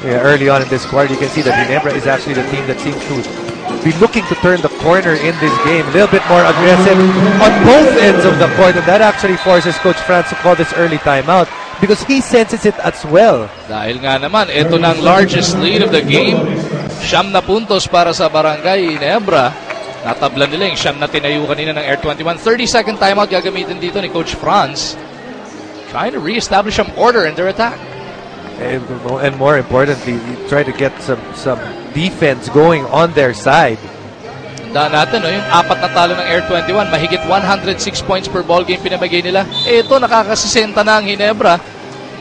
Yeah, early on in this quarter, you can see that Ginebra is actually the team that seems to be looking to turn the corner in this game. A little bit more aggressive on both ends of the court, and that actually forces Coach Franz to call this early timeout because he senses it as well. Dahil nga naman, ito na ang largest lead of the game. 9 na puntos para sa Barangay Ginebra. Natabla nila yung 9 na tinayo kanina ng Air 21. 30-second timeout gagamitin dito ni Coach Franz. Trying to reestablish some order in their attack. And more importantly, try to get some defense going on their side. Tandaan natin, yung 4 na talo ng Air 21, mahigit 106 points per ball game pinamigay nila. Ito, nakakasisenta na ang Ginebra.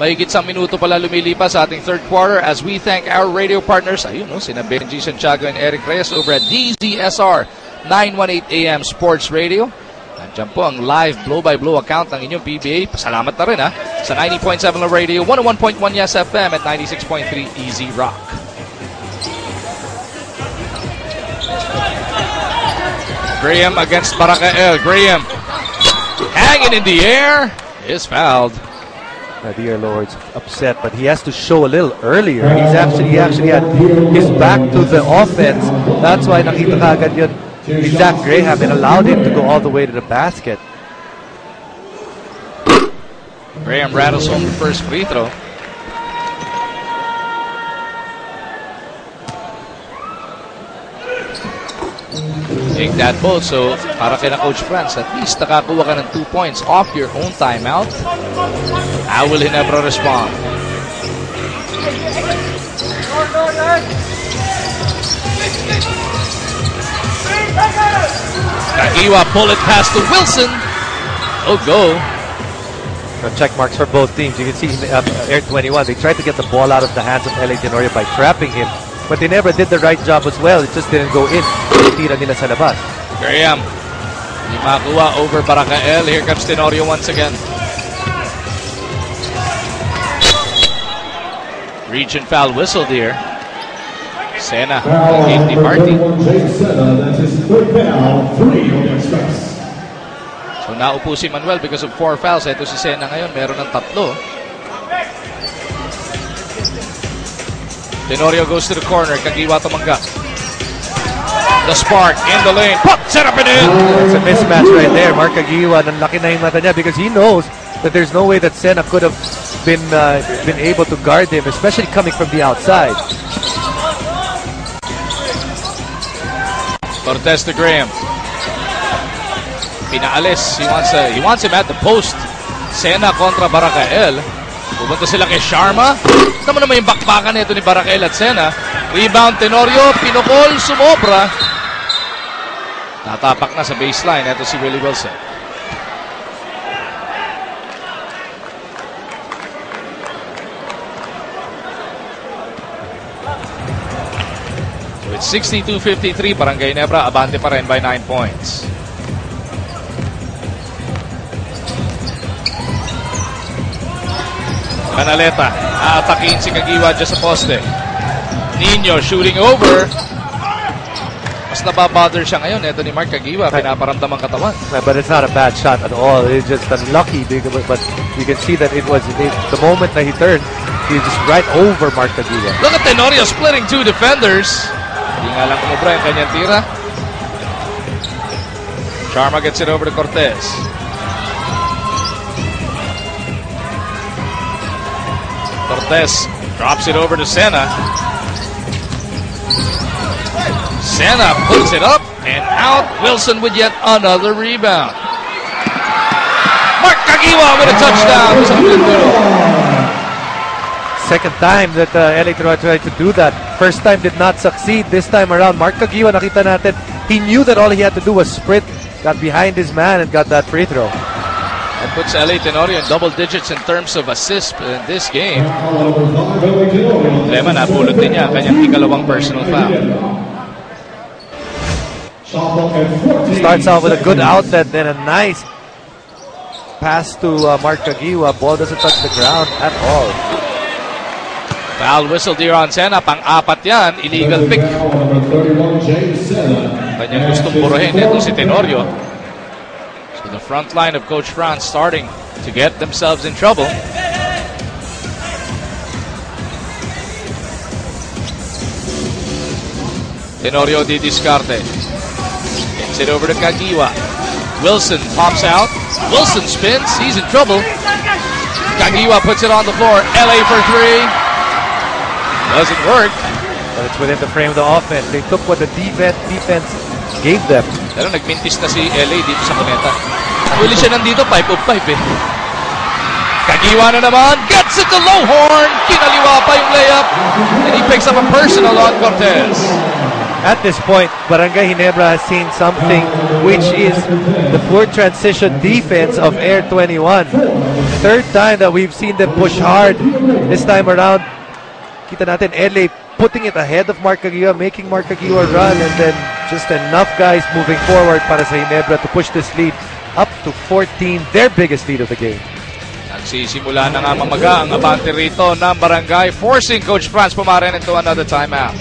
Mahigit sa minuto pala lumilipas sa ating third quarter as we thank our radio partners. Ayun, sina Benji Santiago and Eric Reyes over at DZSR 918 AM Sports Radio. Nandiyan po ang live blow-by-blow account ng inyong PBA. Pasalamat na rin sa 90.7 na radio, 101.1 Yes FM at 96.3 Easy Rock. Graham against Baraka-El. Graham hanging in the air is fouled. Dear Lord's upset, but he has to show a little earlier. He actually had his back to the offense. That's why nakita kagad yun ni Zach Graham and allowed him to go all the way to the basket. Graham rattles home the first free throw. Take that ball. So, para kina Coach Franz, at least nakakuha ka ng 2 points off your own timeout. How will Ginebra respond? Kagiwa pull it past to Wilson. Oh, go. Check marks for both teams. You can see Air 21, they tried to get the ball out of the hands of LA Tenorio by trapping him. But they never did the right job as well. It just didn't go in. Tira nila sa labas. Graham. Hindi makuha over Baraka-El. Here comes Tenorio once again. Region foul whistle there. Sena, Foul game ni number party. 31, James Sena. That's his third foul. 3 on the express. So naupo si Manuel because of 4 fouls. Ito si Sena ngayon, meron ng 3. Tenorio goes to the corner. Kagiwa tumanggap. The spark in the lane. Puts it up and in. It's a mismatch right there. Mark Kagiwa, nanlaki na yung mata niya because he knows that there's no way that Sena could have been able to guard him, especially coming from the outside. Cortez to Graham. Pinaalis. He wants him at the post. Sena kontra Barakael. Pupunta sila kay Sharma. Tama naman yung bakbakan nito ni Barakael at Sena. Rebound Tenorio. Pinukol. Sumobra. Natapak na sa baseline. Ito si Willie Wilson. So it's 62-53. Barangay Nebra. Abante pa rin by 9 points. Canaleta, aatakin si Kagiwa dyan sa poste. Nino shooting over. Mas nababother siya ngayon. Ito ni Mark Kagiwa, pinaparamdam ang katawan. But it's not a bad shot at all. It's just unlucky. But you can see that the moment that he turned, he was just right over Mark Kagiwa. Look at Tenorio splitting 2 defenders. Hindi nga lang kumubra yung kanyang tira. Sharma gets it over to Cortez. Cortez drops it over to Sena. Sena puts it up and out. Wilson with yet another rebound. Mark Kagiwa with a touchdown. Second time that LA tried to do that. First time did not succeed. This time around, Mark Kagiwa, nakita natin, he knew that all he had to do was sprint, got behind his man, and got that free throw. And puts LA Tenorio in double digits in terms of assists in this game. Problema, napulot din niya ang kanyang ikalawang personal foul. Starts off with a good outlet, then a nice pass to Mark Kagiwa. Ball doesn't touch the ground at all. Foul whistle here on Sena. Pang-apat yan. Illegal pick. Kanyang gustong buruhin. Ito si Tenorio. So the front line of Coach Franz starting to get themselves in trouble. Tenorio di discarte. Gets it over to Kagiwa. Wilson pops out. Wilson spins. He's in trouble. Kagiwa puts it on the floor. LA for 3. Doesn't work. But it's within the frame of the offense. They took what the defense gave them. Pero nagmintis na si LA dito sa Cuneta. Huli siya nandito, 5 of 5 eh. Kagiwa na naman, gets it to Lowhorn. Kinaliwa pa yung layup. And he picks up a personal on Cortez. At this point, Barangay Ginebra has seen something, which is the poor transition defense of Air 21. Third time that we've seen them push hard. This time around, kita natin LA putting it ahead of Mark Kagiwa, making Mark Kagiwa run, and then just enough guys moving forward para sa Ginebra to push this lead up to 14, their biggest lead of the game. Nagsisimula na nga mamaga ang abante rito ng Barangay, forcing Coach Franz Pumaren into another timeout.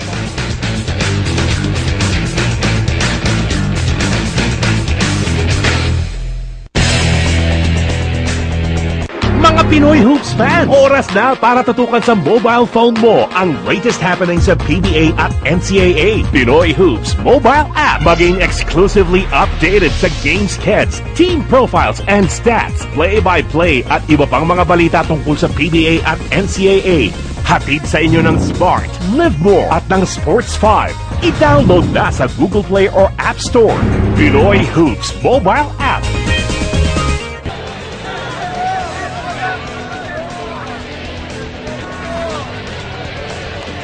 Mga Pinoy Hoops fan, oras na para tutukan sa mobile phone mo ang latest happening sa PBA at NCAA. Pinoy Hoops mobile app, maging exclusively updated sa game skeds, team profiles and stats, play-by-play at iba pang mga balita tungkol sa PBA at NCAA. Hatid sa inyo ng Smart, Live More at ng Sports 5. I-download na sa Google Play or App Store. Pinoy Hoops mobile app.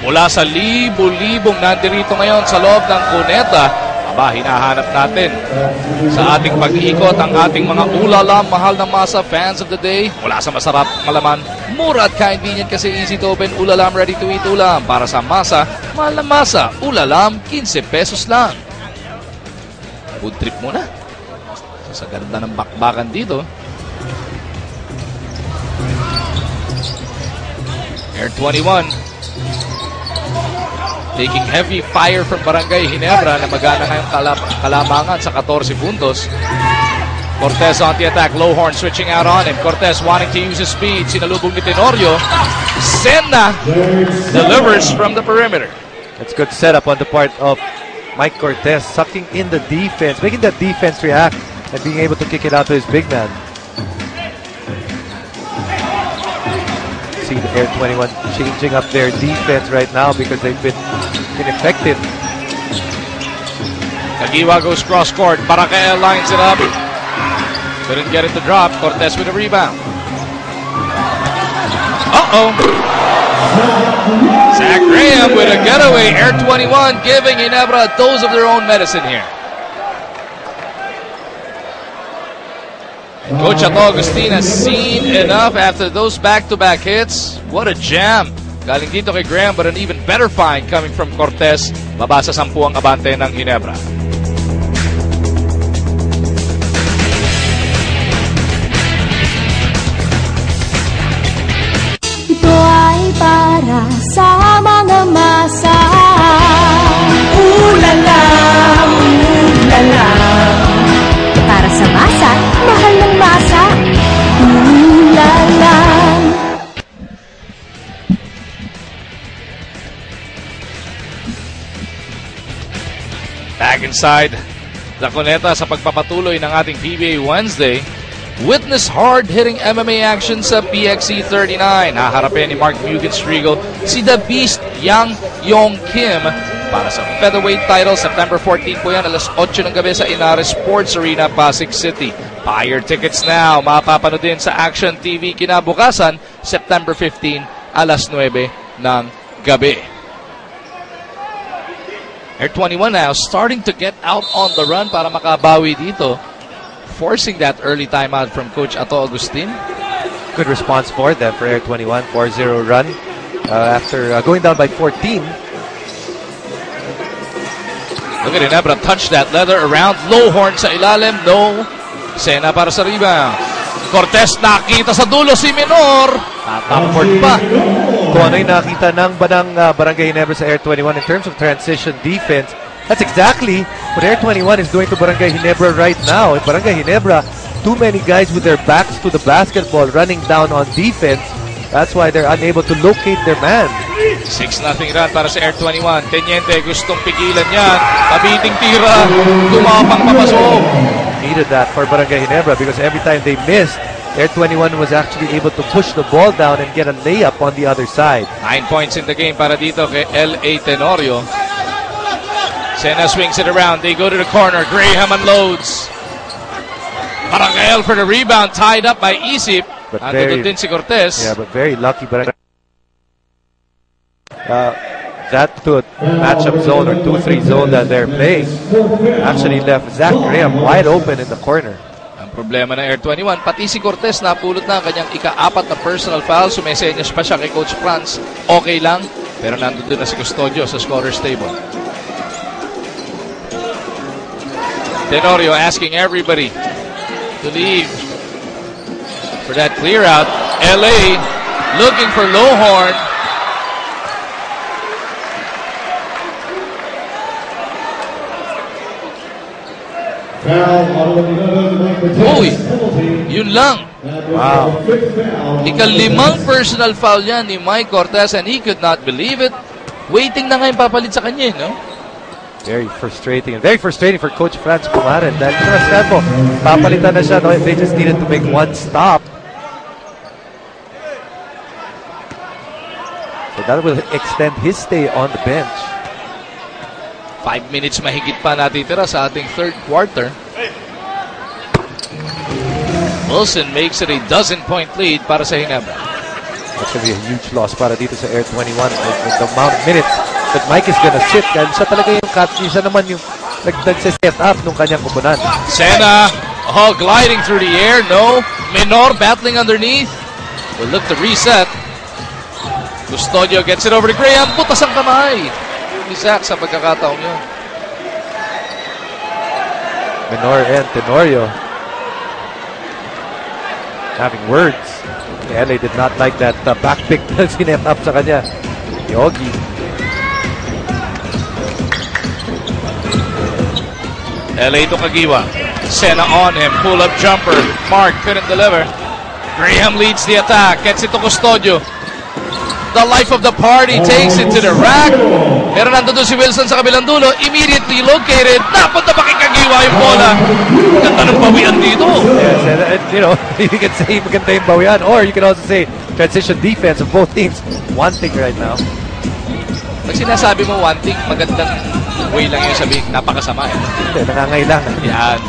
Mula sa libo-libong nandirito ngayon sa loob ng Cuneta, hinahanap natin sa ating pag-iikot ang ating mga ulalam, mahal na masa, fans of the day. Mula sa masarap, malaman, mura at convenient kasi easy to open, ulalam, ready to eat ulam. Para sa masa, mahal na masa, ulalam, 15 pesos lang. Food trip muna. Sa ganda ng bakbakan dito. Air 21. taking heavy fire from Barangay Ginebra na magana ngayong kalamangan sa 14 puntos. Cortez on the attack. Lowhorn switching out on him. Cortez wanting to use his speed. Sinalubong ni Tenorio. Sena delivers from the perimeter. That's good setup on the part of Mike Cortez, sucking in the defense, making that defense react and being able to kick it out to his big man. See the Air 21 changing up their defense right now because they've been ineffective. Kagiwa goes cross court. Baracael lines it up. Couldn't get it to drop. Cortez with a rebound. Uh-oh. Zach Graham with a getaway. Air 21 giving Ginebra a dose of their own medicine here. Coach Ato Agustin has seen enough after those back-to-back hits. What a jam. Galing dito kay Graham, but an even better find coming from Cortez. Baba sa 10 ang abante ng Ginebra. Ito ay para sa mga masa. Ulala, ulala. Para sa masa, mahal ng masa. Ulala. Back inside the Cuneta sa pagpapatuloy ng ating PBA Wednesday. Witness hard-hitting MMA action sa PXC 39. Haharapin ni Mark Mugen-Striegel si The Beast Yang Yong Kim para sa featherweight title. September 14 po yan, alas 8 ng gabi sa Inares Sports Arena, Pasig City. Buy your tickets now. Mapapanood din sa Action TV kinabukasan, September 15, alas 9 ng gabi. Air 21 now starting to get out on the run para makabawi dito. Forcing that early timeout from Coach Ato Agustin. Good response for them for Air 21. 4-0 run after going down by 14. Look at Ginebra touch that leather around. Lowhorn sa ilalim. No. Sena para sa rebound. Cortez nakita sa dulo si Menor. Tataport pa. Kung ano yung nakita ng Barangay Ginebra sa Air 21 in terms of transition defense, that's exactly what Air 21 is doing to Barangay Ginebra right now. In Barangay Ginebra, too many guys with their backs to the basketball running down on defense. That's why they're unable to locate their man. 6-0 run para sa Air 21. Teniente gustong pigilan yan. Kabiting tira. Tumapang papasok. Needed that for Barangay Ginebra because every time they missed, Air 21 was actually able to push the ball down and get a layup on the other side. 9 points in the game para dito kay L.A. Tenorio. Sena swings it around. They go to the corner. Graham unloads. Baracael for the rebound. Tied up by Isip. Andun din si Cortez. Yeah, but very lucky. Barangay. That matchup zone or 2-3 zone that they're playing actually left Zach Graham wide open in the corner. Ang problema ng Air 21, pati si Cortez napulot na ang kanyang ika-4 na personal foul. Sumesenyas pa siya kay Coach Franz. Okay lang, pero nandun din na si Custodio sa scorer's table. Tenorio asking everybody to leave for that clear out. LA looking for Lowhorn. Uy, yun lang. Wow. Ika-5 personal foul yan ni Mike Cortez and he could not believe it. Waiting na ngayon papalit sa kanya, no? Very frustrating. And very frustrating for Coach Franz Pumaren. Dahil sinasabi po, papalitan na siya. No? They just needed to make one stop. So that will extend his stay on the bench. 5 minutes mahigit pa natitira sa ating third quarter. Wilson makes it a 12-point lead para sa Ginebra. That's going to be a huge loss para dito sa Air 21 with the amount of minutes that Mike is going to sit. Dahil siya talaga yung siya naman yung nagse-set up nung kanyang kupunan. Sena, gliding through the air. No. Menor battling underneath. Will look to reset. Custodio gets it over to Graham. Butas ang kamay ni Zach sa pagkakataong yun. Menor and Tenorio having words. LA did not like that back pick na sinet up sa kanya. Yogi. LA to Kagiwa. Sena on him. Pull-up jumper. Mark couldn't deliver. Graham leads the attack. Gets it to Custodio. The life of the party takes it to the rack. Pero nandun si Wilson sa kabilang dulo. Immediately located. Napunta pa kay Kagiwa yung bola. Ganda ng bawian dito. Yes, and you know, you can say maganda yung bawian, or you can also say transition defense of both teams. One thing right now. Pag sinasabi mo one thing, magandang way lang yung sabihin. Napakasama eh. Hindi, nangangailangan. Yan.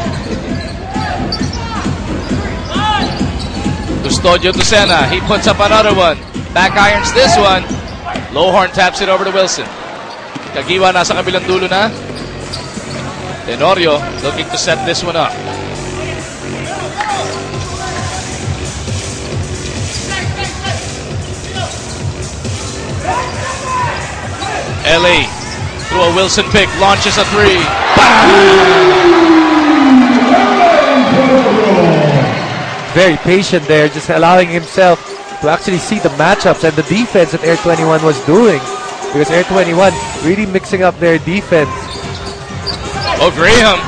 Custodio to Sena. He puts up another one. Back irons this one. Lowhorn taps it over to Wilson. Kagiwa nasa kabilang dulo na. Tenorio looking to set this one up. LA through a Wilson pick. Launches a three. Very patient there, just allowing himself to actually see the matchups and the defense that Air 21 was doing. Because Air 21 really mixing up their defense. Oh, Graham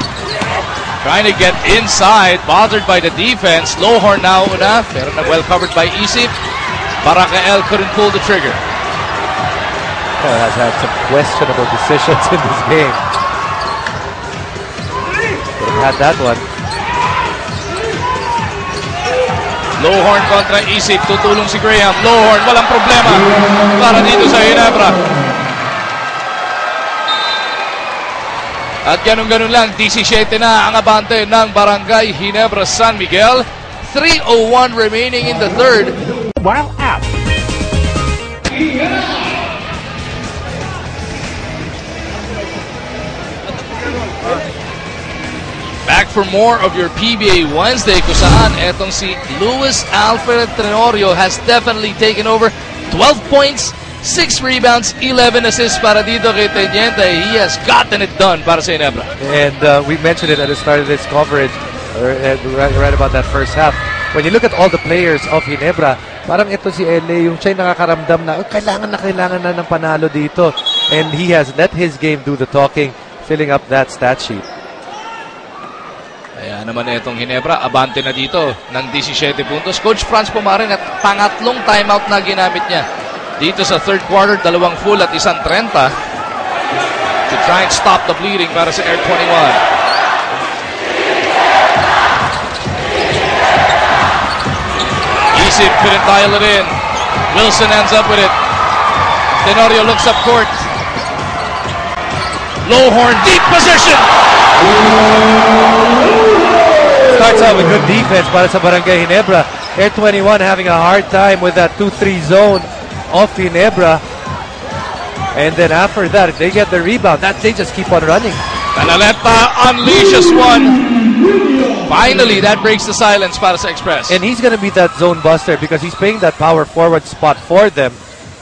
trying to get inside, bothered by the defense. Lowhorn now una, pero well covered by Isip. Barakael couldn't pull the trigger. Has had some questionable decisions in this game. Could have had that one. Lowhorn kontra Isip, tutulong si Graham. Lowhorn, walang problema para dito sa Ginebra. At ganun-ganun lang, 17 na ang abante ng Barangay Ginebra San Miguel. 3:01 remaining in the third. Mobile app. Back for more of your PBA Wednesday kung saan etong si Luis Alfred Tenorio has definitely taken over. 12 points, 6 rebounds, 11 assists para dito kay Teniente. He has gotten it done para sa Ginebra. And we mentioned it at the start of this coverage, right about that first half. When you look at all the players of Ginebra, parang ito si LA, yung siya'y nakakaramdam na kailangan na ng panalo dito. And he has let his game do the talking, filling up that stat sheet. Kaya naman itong Ginebra, abante na dito ng 17 puntos. Coach Franz Pumarin at pangatlong timeout na ginamit niya dito sa third quarter, 2 full at 1 30 to try and stop the bleeding para sa Air 21. Isip couldn't dial it in. Wilson ends up with it. Tenorio looks up court. Lowhorn, deep position. Starts out with good defense para sa Barangay Ginebra. Air 21 having a hard time with that 2-3 zone of Ginebra. And then after that, if they get the rebound, they just keep on running. Canaleta unleashes one. Finally, that breaks the silence para sa Express. And he's going to be that zone buster because he's playing that power forward spot for them.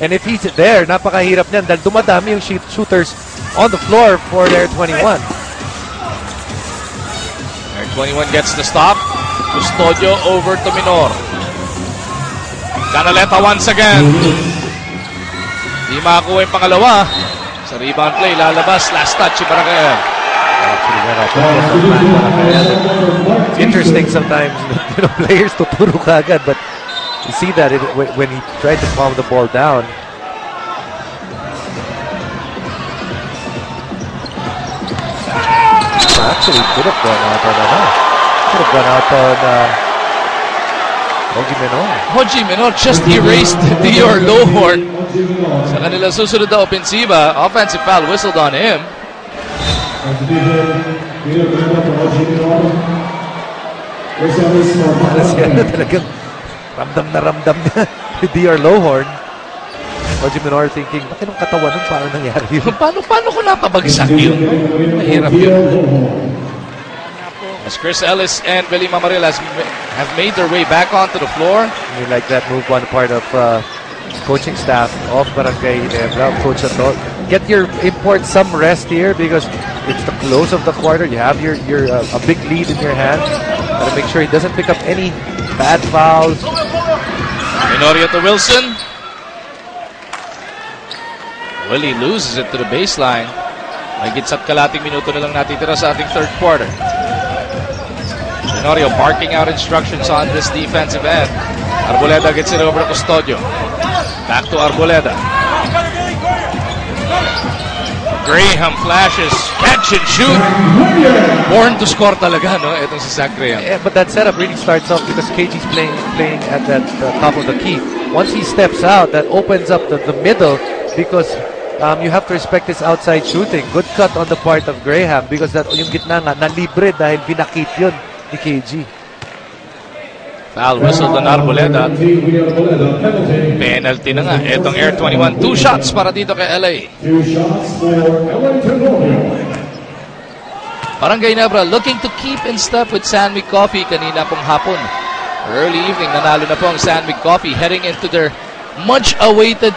And if he's there, napakahirap niyan dahil dumadami yung shooters on the floor for Air 21. Air 21 gets the stop. Custodio over to Minor. Canaleta once again. Di makakuha yung pangalawa. Sa rebound play, lalabas. Last touch si Barakael. It's interesting sometimes, you know, players tuturo kagad, but you see that when he tried to calm the ball down. Actually, could have gone out on Hoji Menor. Hoji Menor just erased Dior Lowhorn. Sa kanila susunod na opensiba, offensive foul whistled on him. Talagang ramdam na Dior Lowhorn. Hoji Menor thinking, bakit ang katawan nun? Paano nangyari yun? Paano ko napabagsak yun? Mahirap yun. As Chris Ellis and Billy Mamaril have made their way back onto the floor. I mean, like that move on the part of coaching staff of Barangay Ginebra, Coach Ato. Get your import some rest here because it's the close of the quarter. You have your a big lead in your hand. Gotta make sure he doesn't pick up any bad fouls. Minoria to Wilson. Willie loses it to the baseline. May gitsat kalating minuto na lang natitira sa ating third quarter. Tenorio barking out instructions on this defensive end. Arboleda gets it over to Custodio. Back to Arboleda. Graham flashes, catch and shoot. Born to score talaga, no? Itong si Zach Graham. Yeah, but that setup really starts off because KG's playing at that top of the key. Once he steps out, that opens up the middle because you have to respect his outside shooting. Good cut on the part of Graham because that yung gitna nga, nalibre dahil binakit yun ni KG. Foul whistle on Arboleda. Penalty na nga. Itong Air 21. 2 shots para dito kay LA. 2 shots for LA Tenorio. Barangay Ginebra looking to keep in step with San Mig Coffee kanina pong hapon. Early evening, nanalo na po ang San Mig Coffee heading into their much-awaited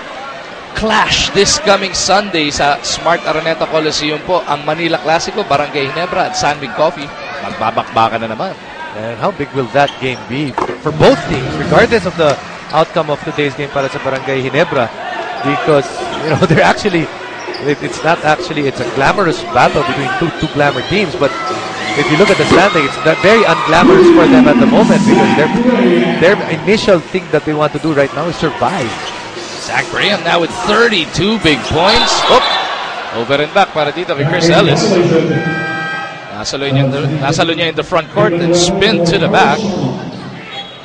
clash this coming Sunday sa Smart Araneta Coliseum po. Ang Manila Clasico, Barangay Ginebra at San Mig Coffee. Magbabakbakan na naman. And how big will that game be for both teams, regardless of the outcome of today's game para sa Barangay Ginebra? Because, you know, they're actually, it's a glamorous battle between two glamour teams, but if you look at the standing, it's very unglamorous for them at the moment because their initial thing that they want to do right now is survive. Zach Graham now with 32 big points. Over and back para dito kay Chris Ellis. Nasalo niya in the front court and spin to the back.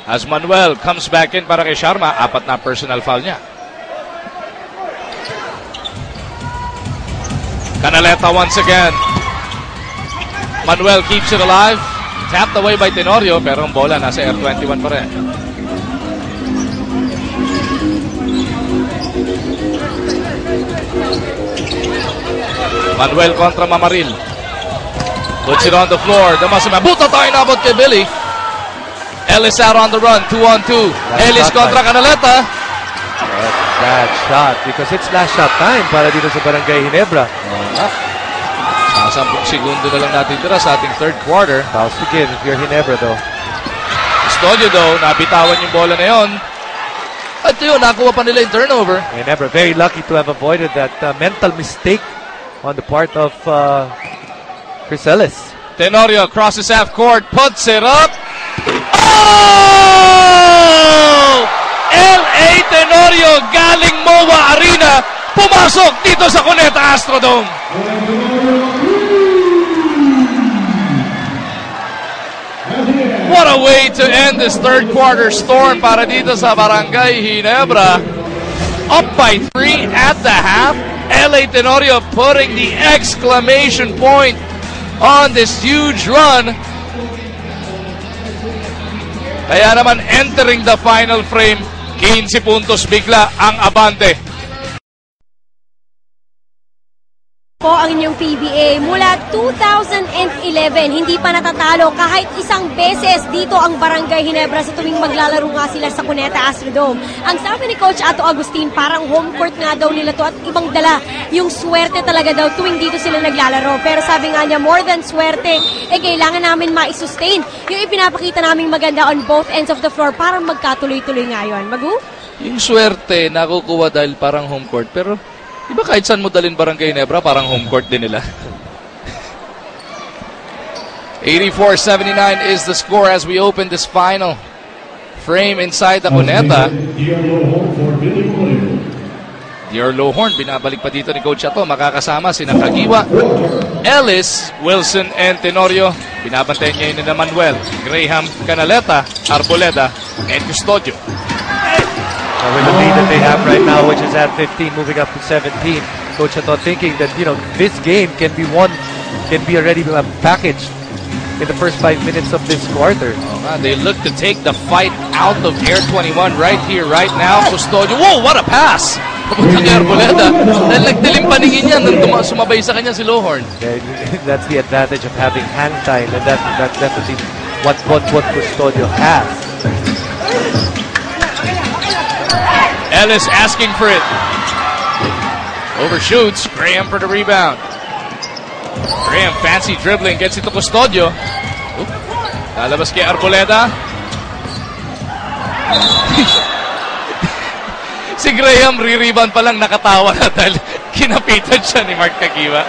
As Manuel comes back in para kay Sharma, 4 na personal foul niya. Canaleta once again. Manuel keeps it alive. Tapped away by Tenorio pero ang bola nasa Air 21 pa rin. Manuel kontra Mamaril. Puts it on the floor. Damasima. Buto tayo nabot kay Billy. Ellis out on the run. 2-on-2. Ellis kontra Canaleta. Bad shot because it's last shot time para dito sa Barangay Ginebra. 10 segundo na lang natin tira sa ating third quarter. Fouls to give if you're Ginebra though. Custodio though, nabitawan yung bola na yon. At yun, nakuha pa nila yung turnover. Ginebra very lucky to have avoided that mental mistake on the part of Chris Ellis. Tenorio crosses half court, puts it up. Oh! LA Tenorio galing MOA Arena, pumasok dito sa Cuneta Astrodome. What a way to end this third quarter storm para dito sa Barangay Ginebra. Up by 3 at the half. LA Tenorio putting the exclamation point on this huge run. Kaya naman entering the final frame, 15 puntos bigla ang abante. Po ang inyong PBA mula 2011 hindi pa natatalo kahit isang beses dito ang Barangay Ginebra sa tuwing maglalaro nga sila sa Cuneta Astrodome. Ang sabi ni Coach Ato Agustin, parang home court nga daw nila to at ibang dala yung swerte talaga daw tuwing dito sila naglalaro. Pero sabi nga niya, more than swerte, kailangan namin ma-sustain yung ipinapakita naming maganda on both ends of the floor para magkatuloy-tuloy ngayon. Magu? Yung swerte nakukuha dahil parang home court, pero diba kahit saan mo dalhin Barangay Ginebra, parang home court din nila. 84-79 is the score as we open this final frame inside the Cuneta. Dior Lohorn, binabalik pa dito ni Coach Ato. Makakasama sina Kagiwa, Ellis, Wilson, and Tenorio. Binabantayan niya yun na Manuel, Graham, Canaleta, Arboleda, and Custodio. With the lead that they have right now, which is at 15, moving up to 17, Coach Ato thinking that, you know, this game can be won, can be already packaged in the first 5 minutes of this quarter. They look to take the fight out of Air 21 right here, right now. Custodio, whoa, what a pass! Papunta kay Arboleda. Dahil nagdilim paningin niya nung sumabay sa kanya si Lohorn. That's the advantage of having hang time, and that's definitely what Custodio has. Ellis asking for it. Overshoots. Graham for the rebound. Graham fancy dribbling. Gets it to Custodio. Lalabas kay Arboleda. Si Graham re-rebound pa lang nakatawa na dahil kinapitan siya ni Mark Kagiwa.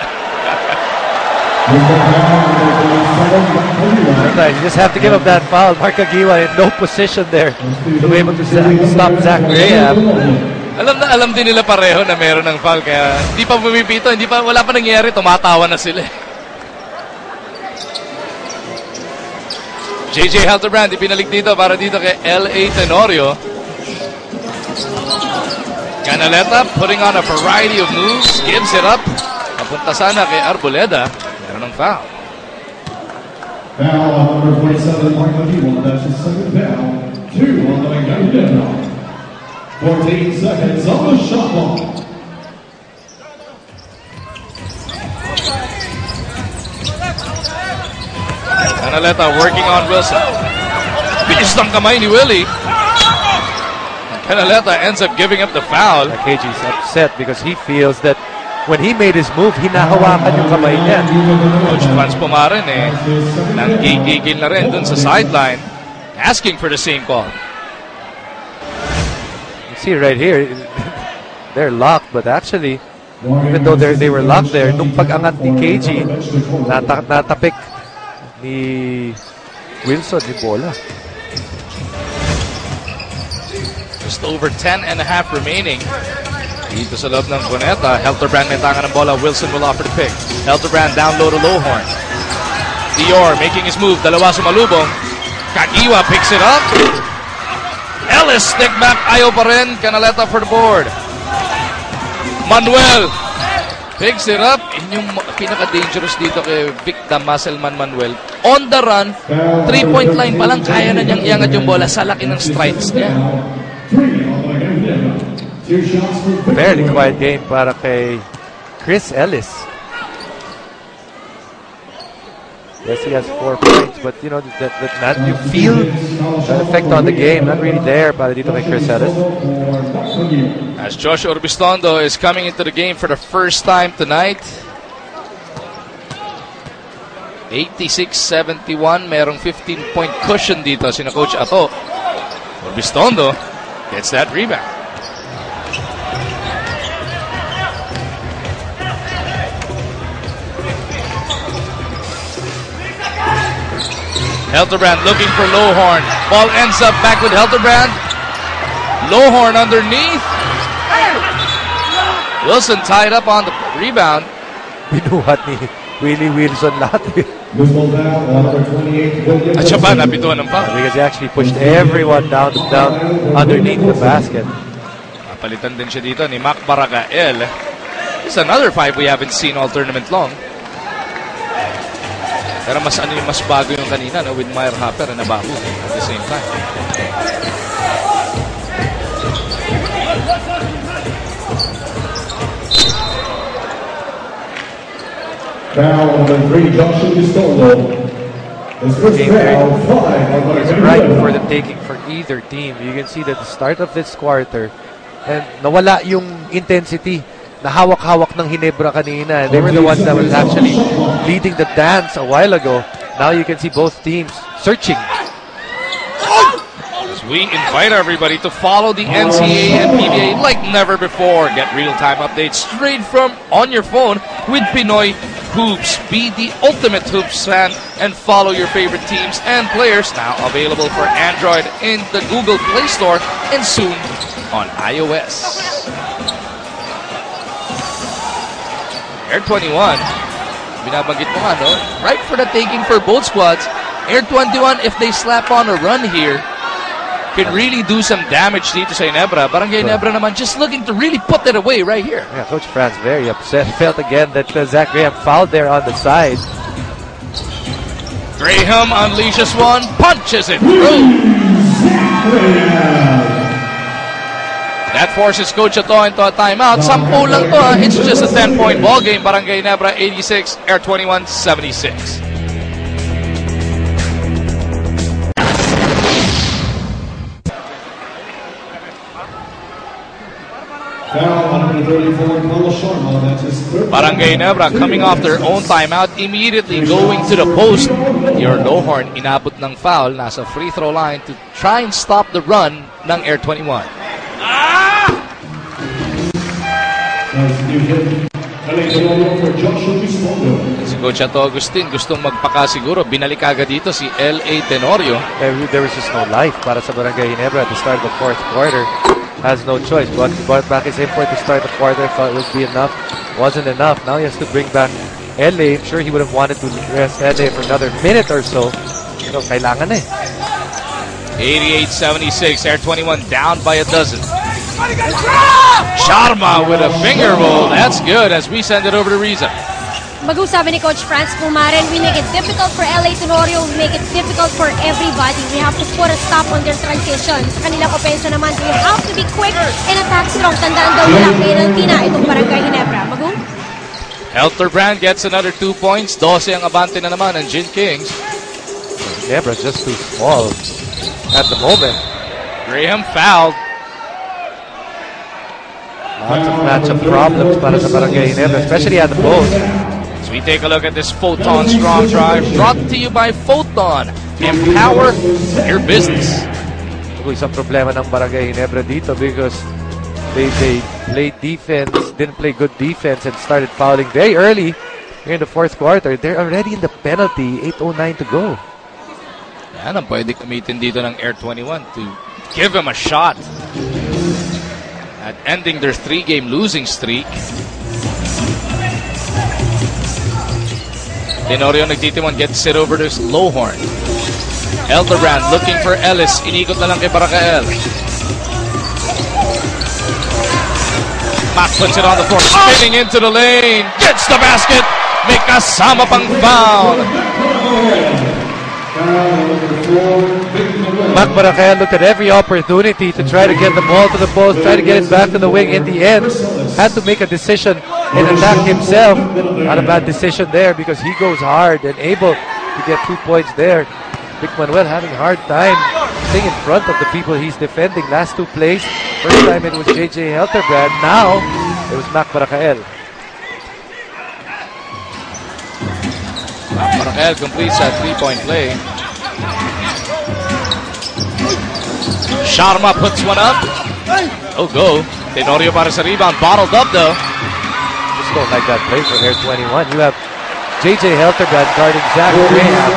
Sometimes you just have to give up that foul. Mark Aguila in no position there to be able to stop Zach Graham. Alam din nila pareho na meron ng foul, kaya hindi pa pumipito, wala pa nangyayari, tumatawa na sila. JJ Helterbrand ipinalik dito para dito kay L.A. Tenorio. Canaleta putting on a variety of moves, gives it up. Papunta sana kay Arboleda. Meron ng foul. Foul on number 27, Mark Aguila. That's his second foul. 2 on the Magdalena. 14 seconds on the shot clock. Canaleta working on Wilson. Bilis ng kamay ni Willie. Canaleta ends up giving up the foul. KG's upset because he feels that when he made his move, hinahawakan yung kamay niya. Coach Franz Pumarin nanggigigil na rin dun sa sideline, asking for the same call. You see right here, they're locked, but actually, even though they were locked there, nung pag-angat ni KG, natapik ni Wilson yung bola. Just over 10 and a half remaining. Dito sa loob ng Cuneta, Helterbrand may tangan ng bola. Wilson will offer the pick. Helterbrand down low to Lowhorn. Dior making his move. Dalawa sumalubong. Kagiwa picks it up. Ellis stick back. Ayaw pa rin. Canaleta for the board. Manuel picks it up. Yun yung pinaka-dangerous dito kay Vic Damaselman Manuel. On the run, 3-point line pa lang, kaya na niyang iangat yung bola sa laki ng strides niya. Fairly quiet game para kay Chris Ellis. Yes, he has 4 points, but you know that you feel the effect on the game not really there para dito kay Chris Ellis. As Josh Urbistondo is coming into the game for the first time tonight. 86-71, merong 15-point cushion dito sina Coach Ato. Urbistondo gets that rebound. Helterbrand looking for Lowhorn. Ball ends up back with Helterbrand. Lowhorn underneath. Wilson tied up on the rebound. Binuhat ni Willie Wilson lahat. At siya pa napituan ng foul. Because he actually pushed everyone down underneath the basket. Napalitan din siya dito ni Mac Barakael. It's another 5 we haven't seen all tournament long. Pero mas bago yung kanina, no, with Meyer Hopper and Abahu at the same time. Foul on the 3, Joshua Pistondo. His first foul, 5. It's right for the taking for either team. You can see that the start of this quarter, and nawala yung intensity. Nahawak-hawak ng Hinebra kanina. They were the ones that was actually leading the dance a while ago. Now you can see both teams searching. As we invite everybody to follow the NCAA and PBA like never before. Get real-time updates straight from on your phone with Pinoy Hoops. Be the ultimate Hoops fan and follow your favorite teams and players. Now available for Android in the Google Play Store and soon on iOS. Air 21, binabanggit mo nga, no? Right for the taking for both squads. Air 21, if they slap on a run here, can really do some damage dito sa Ginebra. Barangay Ginebra naman just looking to really put it away right here. Yeah, Coach Franz very upset. Felt again that Zach Graham fouled there on the side. Graham unleashes one, punches it through. That forces Coach Ato into a timeout. 10 lang to, ha? It's just a 10-point ball game. Barangay Ginebra 86, Air 21 76. Barangay Ginebra coming off their own timeout, immediately going to the post. Your Lowhorn inabot ng foul, nasa free throw line to try and stop the run ng Air 21. Si Coach Ato Agustin gustong magpakasiguro. Binalik agad dito si L.A. Tenorio. There was just no life para sa Barangay Ginebra at the start of the fourth quarter. Has no choice. Brought back his import to start the quarter. Thought it would be enough. Wasn't enough. Now he has to bring back L.A. I'm sure he would have wanted to rest L.A. for another minute or so. Pero kailangan eh. 88-76. Air 21 down by a dozen. Sharma with a finger roll. That's good as we send it over to Riza. Bago sabi ni Coach Franz Pumaren, we make it difficult for L.A. Tenorio, we make it difficult for everybody. We have to put a stop on their transition. Sa kanilang opensa naman, we have to be quick and attack strong. Tandaan daw nila, penalty na itong Barangay Ginebra. Bago? Helterbrand gets another 2 points. 12 ang abante na naman ng Gin Kings. Ginebra just too small at the moment. Graham fouled. Lots of matchup problems para sa Barangay Ginebra, especially at the post. As we take a look at this Photon Strong Drive, brought to you by Photon. Empower your business. Isang problema ng Barangay Ginebra dito because they played defense, didn't play good defense and started fouling very early here in the fourth quarter. They're already in the penalty, 8:09 to go. Yan ang pwede gamitin dito ng Air 21 to give him a shot at ending their 3-game losing streak. Tenorio nagtitimon, gets it over to Lowhorn. Helterbrand looking for Ellis. Inikot na lang kay Baracael. Mac puts it on the floor, spinning into the lane. Gets the basket. May kasama pang foul. Mac Baracael looked at every opportunity to try to get the ball to the post, try to get it back to the wing. In the end, had to make a decision and attack himself. Not a bad decision there because he goes hard and able to get 2 points there. Vic Manuel having a hard time staying in front of the people he's defending. Last 2 plays, first time it was JJ Helterbrand. Now, it was Mac Baracael. Mac Baracael completes that 3-point play. Sharma puts one up. Oh, go. Tenorio para sa rebound. Bottled up, though. Just don't like that play for Air 21. You have JJ Helterbrand guarding Zach Graham.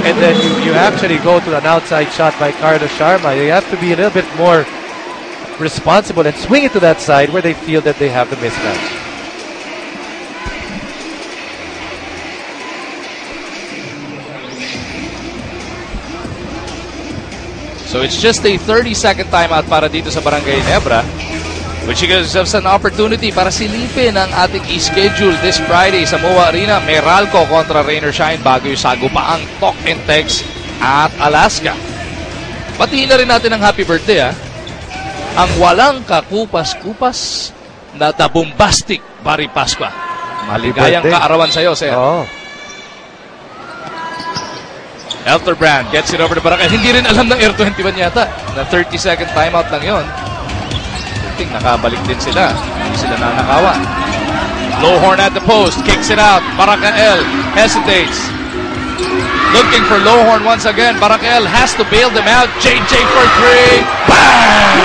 And then you actually go to an outside shot by Carlos Sharma. You have to be a little bit more responsible and swing it to that side where they feel that they have the mismatch. So it's just a 30-second timeout para dito sa Barangay Ginebra, which gives us an opportunity para silipin ang ating i-schedule this Friday sa MOA Arena. Meralco kontra Rainer Shine bago yung sagupaang Talk and Text at Alaska. Patiin na rin natin ang happy birthday ang walang kakupas-kupas na tabumbastic Barry Pascua. Maligayang kaarawan sa'yo, sir. Oh. Helterbrand gets it over to Baracael. Hindi rin alam ng Air 21 yata na 30-second timeout lang yon. I think nakabalik din sila. Hindi sila nanakawan. Lowhorn at the post. Kicks it out. Baracael hesitates. Looking for Lowhorn once again. Baracael has to bail them out. JJ for 3. Bang!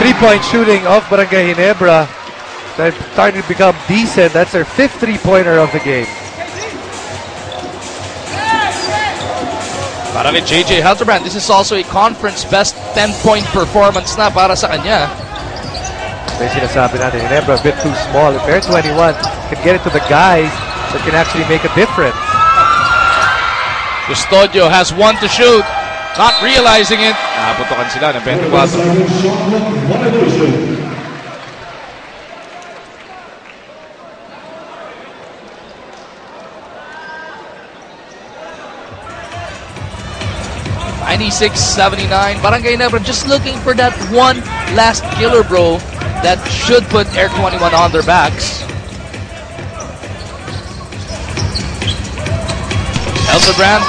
3-point shooting of Barangay Ginebra. They're starting to become decent. That's their 5th 3-pointer of the game. Para kay JJ Helterbrand, this is also a conference best 10-point performance na para sa kanya. May sinasabi natin, Ginebra a bit too small. If Air 21 can get it to the guys that can actually make a difference. Custodio has one to shoot. Not realizing it. Nakaputokan sila ng 24. 96-79. Barangay Ginebra just looking for that one last killer, bro, that should put Air 21 on their backs. Helterbrand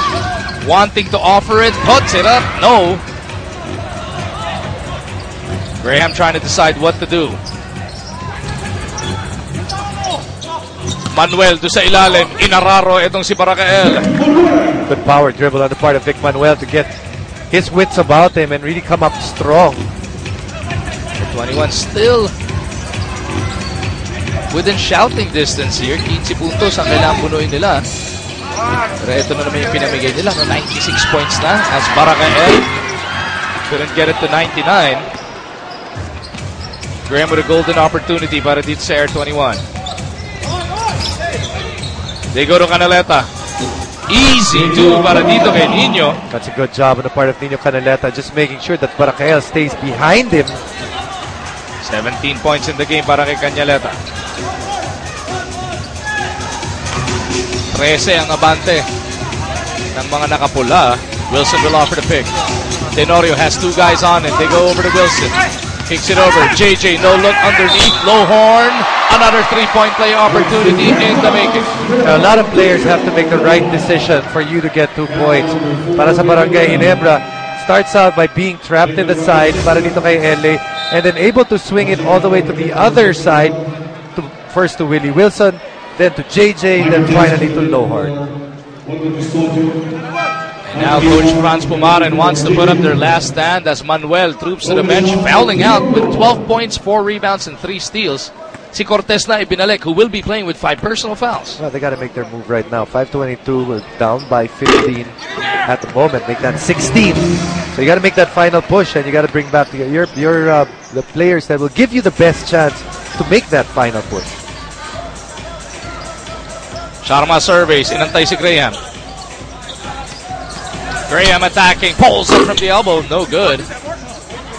wanting to offer it, puts it up. No. Graham trying to decide what to do. Manuel do sa ilalim. Inararo itong si Baracael. Good power dribble on the part of Vic Manuel to get his wits about him and really come up strong. 21 still within shouting distance here. 15 puntos ang kailangan punuin nila. Pero ito na naman yung pinamigay nila. 96 points na as Barakael couldn't get it to 99. Graham with a golden opportunity para dito sa Air 21. They go to Canaleta. Easy to para dito kay Nino. That's a good job on the part of Nino Canaleta, just making sure that Barakael stays behind him. 17 points in the game para kay Canaleta. 13 ang abante ng mga nakapula. Wilson will offer the pick. Tenorio has two guys on it. They go over to Wilson. Kicks it over. JJ, no look underneath. Lowhorn. Another three-point play opportunity in the making. A lot of players have to make the right decision for you to get 2 points. Para sa Barangay Ginebra, starts out by being trapped in the side para dito kay LA, and then able to swing it all the way to the other side, first to Willie Wilson, then to JJ, then finally to Lowhorn. And now Coach Franz Pumaren wants to put up their last stand as Manuel troops to the bench, fouling out with 12 points, 4 rebounds, and 3 steals. Si Cortez na ibinalik, who will be playing with 5 personal fouls. Well, they got to make their move right now. 5:22, we're down by 15 at the moment. Make that 16. So you got to make that final push, and you got to bring back the players that will give you the best chance to make that final push. Sharma surveys, inantay si Graham. Graham attacking, pulls up from the elbow, no good.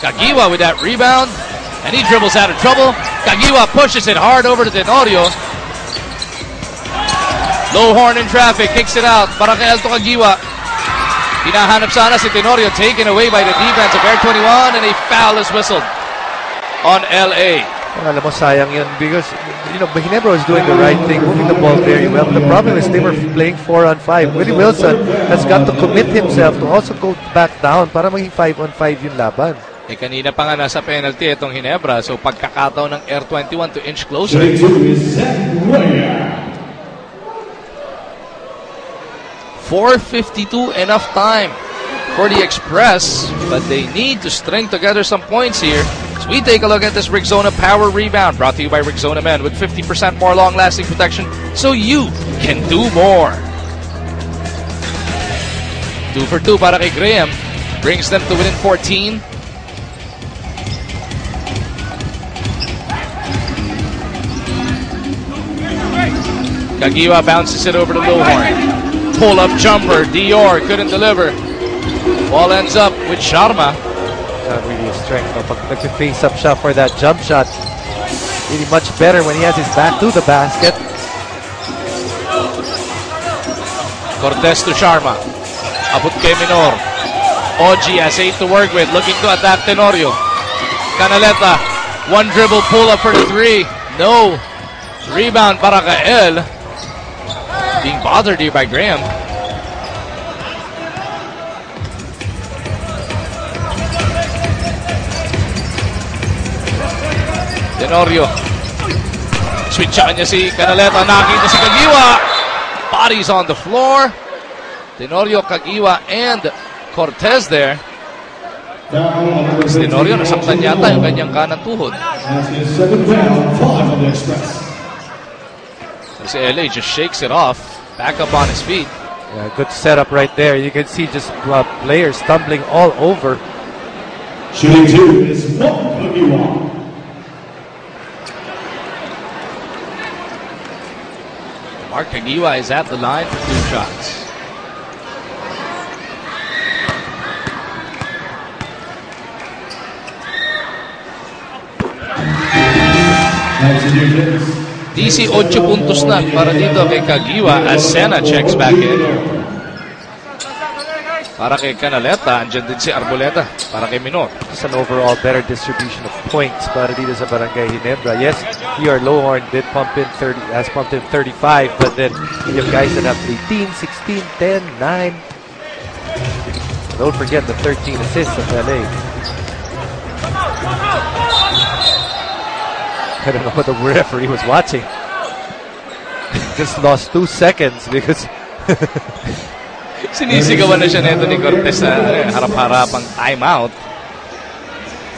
Kagiwa with that rebound, and he dribbles out of trouble. Kagiwa pushes it hard over to Tenorio. Lowhorn in traffic, kicks it out. Barakael to Kagiwa. Hinahanap sana si Tenorio, taken away by the defense of Air 21, and a foul is whistled on LA. Well, alam mo, sayang yun because, Ginebra was doing the right thing, moving the ball very well. But the problem is they were playing 4-on-5. Willie Wilson has got to commit himself to also go back down para maging 5-on-5 yung laban. Kanina pa nga nasa penalty itong Ginebra, so pagkakataon ng Air 21 to inch closer. 4:52, enough time for the Express, but they need to string together some points here. As we take a look at this Rexona Power Rebound, brought to you by Rexona Men, with 50% more long-lasting protection, so you can do more. 2 for 2 para kay Graham, brings them to within 14. Kagiwa bounces it over to Lowhorn. Pull-up jumper, Dior couldn't deliver. Ball ends up with Sharma. Really a strength. Pag nag-face up siya for that jump shot, really much better when he has his back to the basket. Cortez to Sharma. Abot kay Minor. Oji has 8 to work with, looking to attack Tenorio. Canaleta, one dribble pull-up for the 3. No. Rebound Barakael. Being bothered here by Graham. Tenorio. Switchan niya si Canaleta. Nakita si Kagiwa. Bodies on the floor. Tenorio, Kagiwa, and Cortez there. Tenorio, nasaktan yata yung kanyang kanang tuhod. Si LA just shakes it off. Back up on his feet. Yeah, good setup right there. You can see just players stumbling all over. Shooting 2 is Kagiwa. Mark Kagiwa is at the line for 2 shots. DC 8 puntos na para dito kay Kagiwa as Sena checks back in. Para kay Canaleta, andyan din si Arboleta. Para kay Minor. Just an overall better distribution of points para dito sa Barangay Ginebra. Yes, here Lowhorn did has pumped in 35, but then you have guys that have 18, 16, 10, 9. Don't forget the 13 assists of LA. I don't know what the referee was watching. Just lost 2 seconds because sinisigawan na siya nito ni Cortez sa harap-harapang timeout.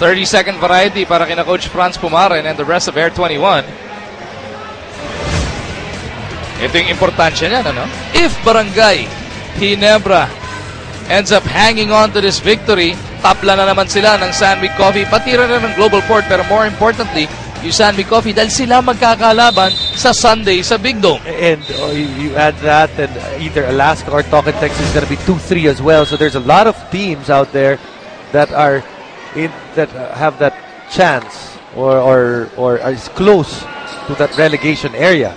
30-second variety para kina Coach Franz Pumaren and the rest of Air 21. Ito yung importansya niyan, ano? If Barangay Ginebra ends up hanging on to this victory, tapla na naman sila ng Sandwich Coffee, pati rin ng Global Port, pero more importantly, yung Sandwich Coffee dahil sila magkakalaban sa Sunday sa Big Dome. And you add that, and either Alaska or Talking Texas is going to be 2-3 as well. So there's a lot of teams out there that are have that chance or are close to that relegation area.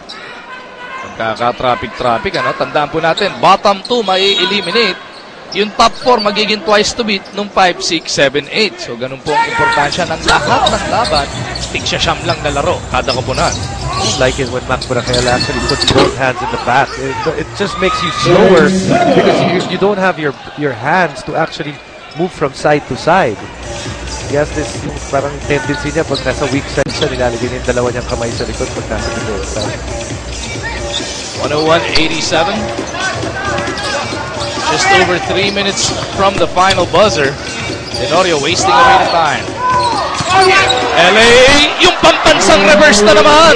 Magkaka-traffic, ano? Tandaan po natin, bottom 2 may eliminate. Yung top 4 magiging twice to beat nung 5, 6, 7, 8. So ganun po ang importansya ng lahat ng laban. Tigsya-siyam lang na laro kada koponan. I like it when Mac Boracay actually puts both hands in the bat. It just makes you slower because you don't have your hands to actually move from side to side. Yes, this parang tendency niya pag nasa weak side siya, nilalagay niya yung dalawa niyang kamay sa likod pag nasa good side. 101-87. Just over 3 minutes from the final buzzer. Tenorio wasting away the time. LA, yung pampansang reverse na naman.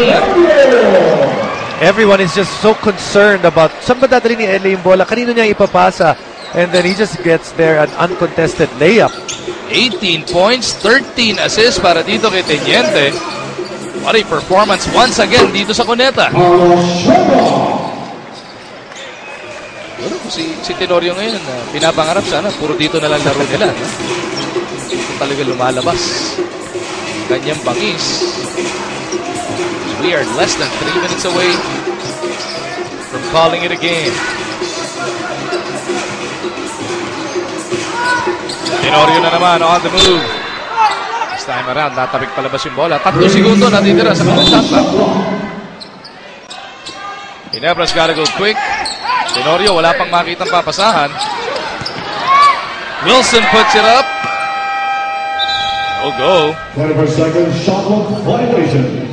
Everyone is just so concerned about saan ba dadali ni LA yung bola? Kanino niya ipapasa? And then he just gets there an uncontested layup. 18 points, 13 assists para dito kay Teniente. What a performance once again dito sa Cuneta. Si Tenorio ngayon, pinapangarap sana, puro dito na lang laro nila. No? Ito talaga lumalabas. Ganyang bangis. We are less than 3 minutes away from calling it a game. Tenorio na naman on the move. This time around, natabik palabas yung bola. 3 segundo natitira sa contact clock. Ginebra's gotta go quick. Tenorio, wala pang makitang papasahan. Wilson puts it up. No go. 20 seconds, shot clock violation.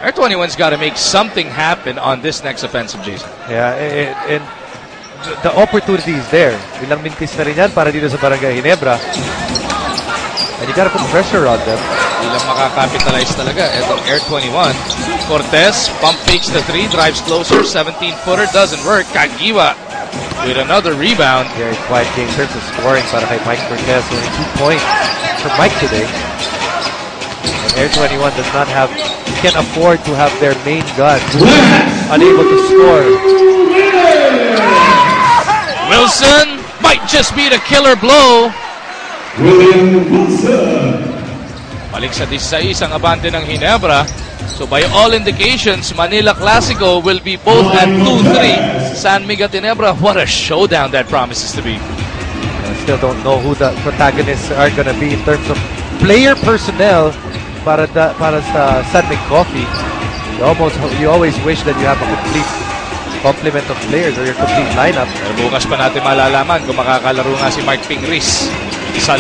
Air 21's got to make something happen on this next offensive, Jason. Yeah, and the opportunity is there. Ilang mintis na rin yan para dito sa Barangay Ginebra. And you gotta put pressure on them. Ilang makakapitalize talaga. Itong Air 21. Cortez, pump fakes the 3, drives closer, 17-footer, doesn't work. Kagiwa with another rebound. Very quiet game in terms of scoring para kay Mike Cortez. Only 2 points for Mike today. And Air 21 does not have, can't afford to have their main gun unable to score. Wilson might just be the killer blow. William Wilson. Balik sa 16 ang abante ng Ginebra. So by all indications, Manila Clasico will be both at 2-3. San Miguel Ginebra, what a showdown that promises to be. I still don't know who the protagonists are gonna be in terms of player personnel para sa San Miguel Coffee. You always wish that you have a complete complement of players or your complete lineup. Pero bukas pa natin malalaman kung makakalaro nga si Mark Pingris sa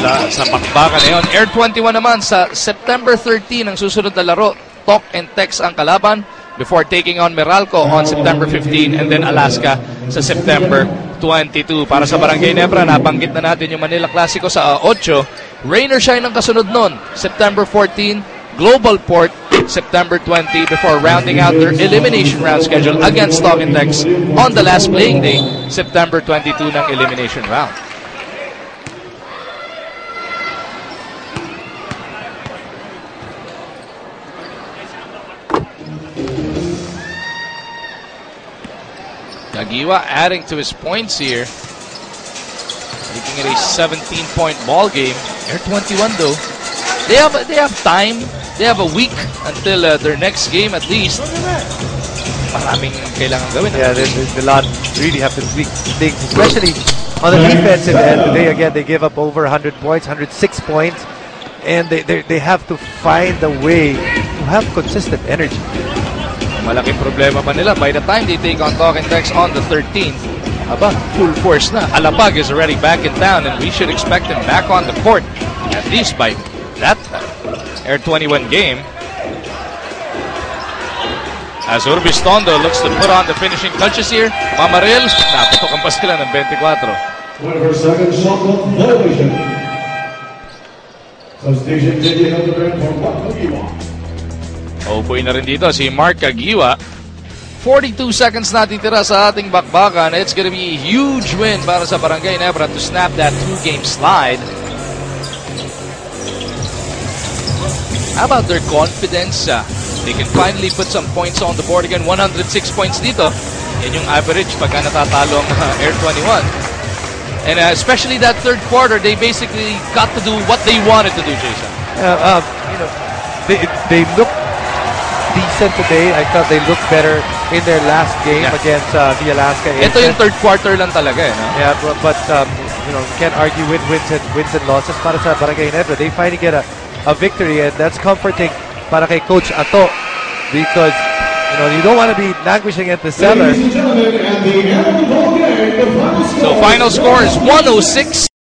bakbakan na yun. Air 21 naman sa September 13 ang susunod na laro. Talk and Text ang kalaban before taking on Meralco on September 15 and then Alaska sa September 22. Para sa Barangay Ginebra, nabanggit na natin yung Manila Clasico sa 8. Rain or shine ang kasunod nun. September 14, Global Port, September 20 before rounding out their elimination round schedule against Talk and Text on the last playing day, September 22 ng elimination round. Kagiwa adding to his points here. Making it a 17-point ball game. Air 21 though, they have time. They have a week until their next game at least. Maraming kailangan gawin. Yeah, there's a lot really have to tweak things, especially on the defensive end. They give up over 100 points, 106 points, and they have to find a way to have consistent energy. Malaking problema pa nila by the time they take on Talk and Text on the 13th. Aba, full force na. Alapag is already back in town and we should expect him back on the court at least by that Air 21 game. As Urbistondo looks to put on the finishing touches here. Mamaril, naputokan pa sila ng 24. 20 seconds, shot clock violation. Substation taking on the bench for Kagiwa. Upoy na rin dito si Mark Agiwa. 42 seconds na titira sa ating bakbakan. It's gonna be a huge win para sa Barangay Ginebra to snap that 2-game slide. How about their confidence? They can finally put some points on the board again. 106 points dito. Yan yung average pagka natatalo ang Air 21. And especially that third quarter, they basically got to do what they wanted to do, Jason. You know, they look decent today. I thought they looked better in their last game against the Alaska Aces. Ito yung third quarter lang talaga, no? Yeah, but you know, you can't argue with wins and losses para sa Barangay Ginebra. They finally get a victory, and that's comforting para kay Coach Ato, because you know, you don't want to be languishing at the cellar. Ladies and gentlemen, at the end of the ball game, the final score So final score is 106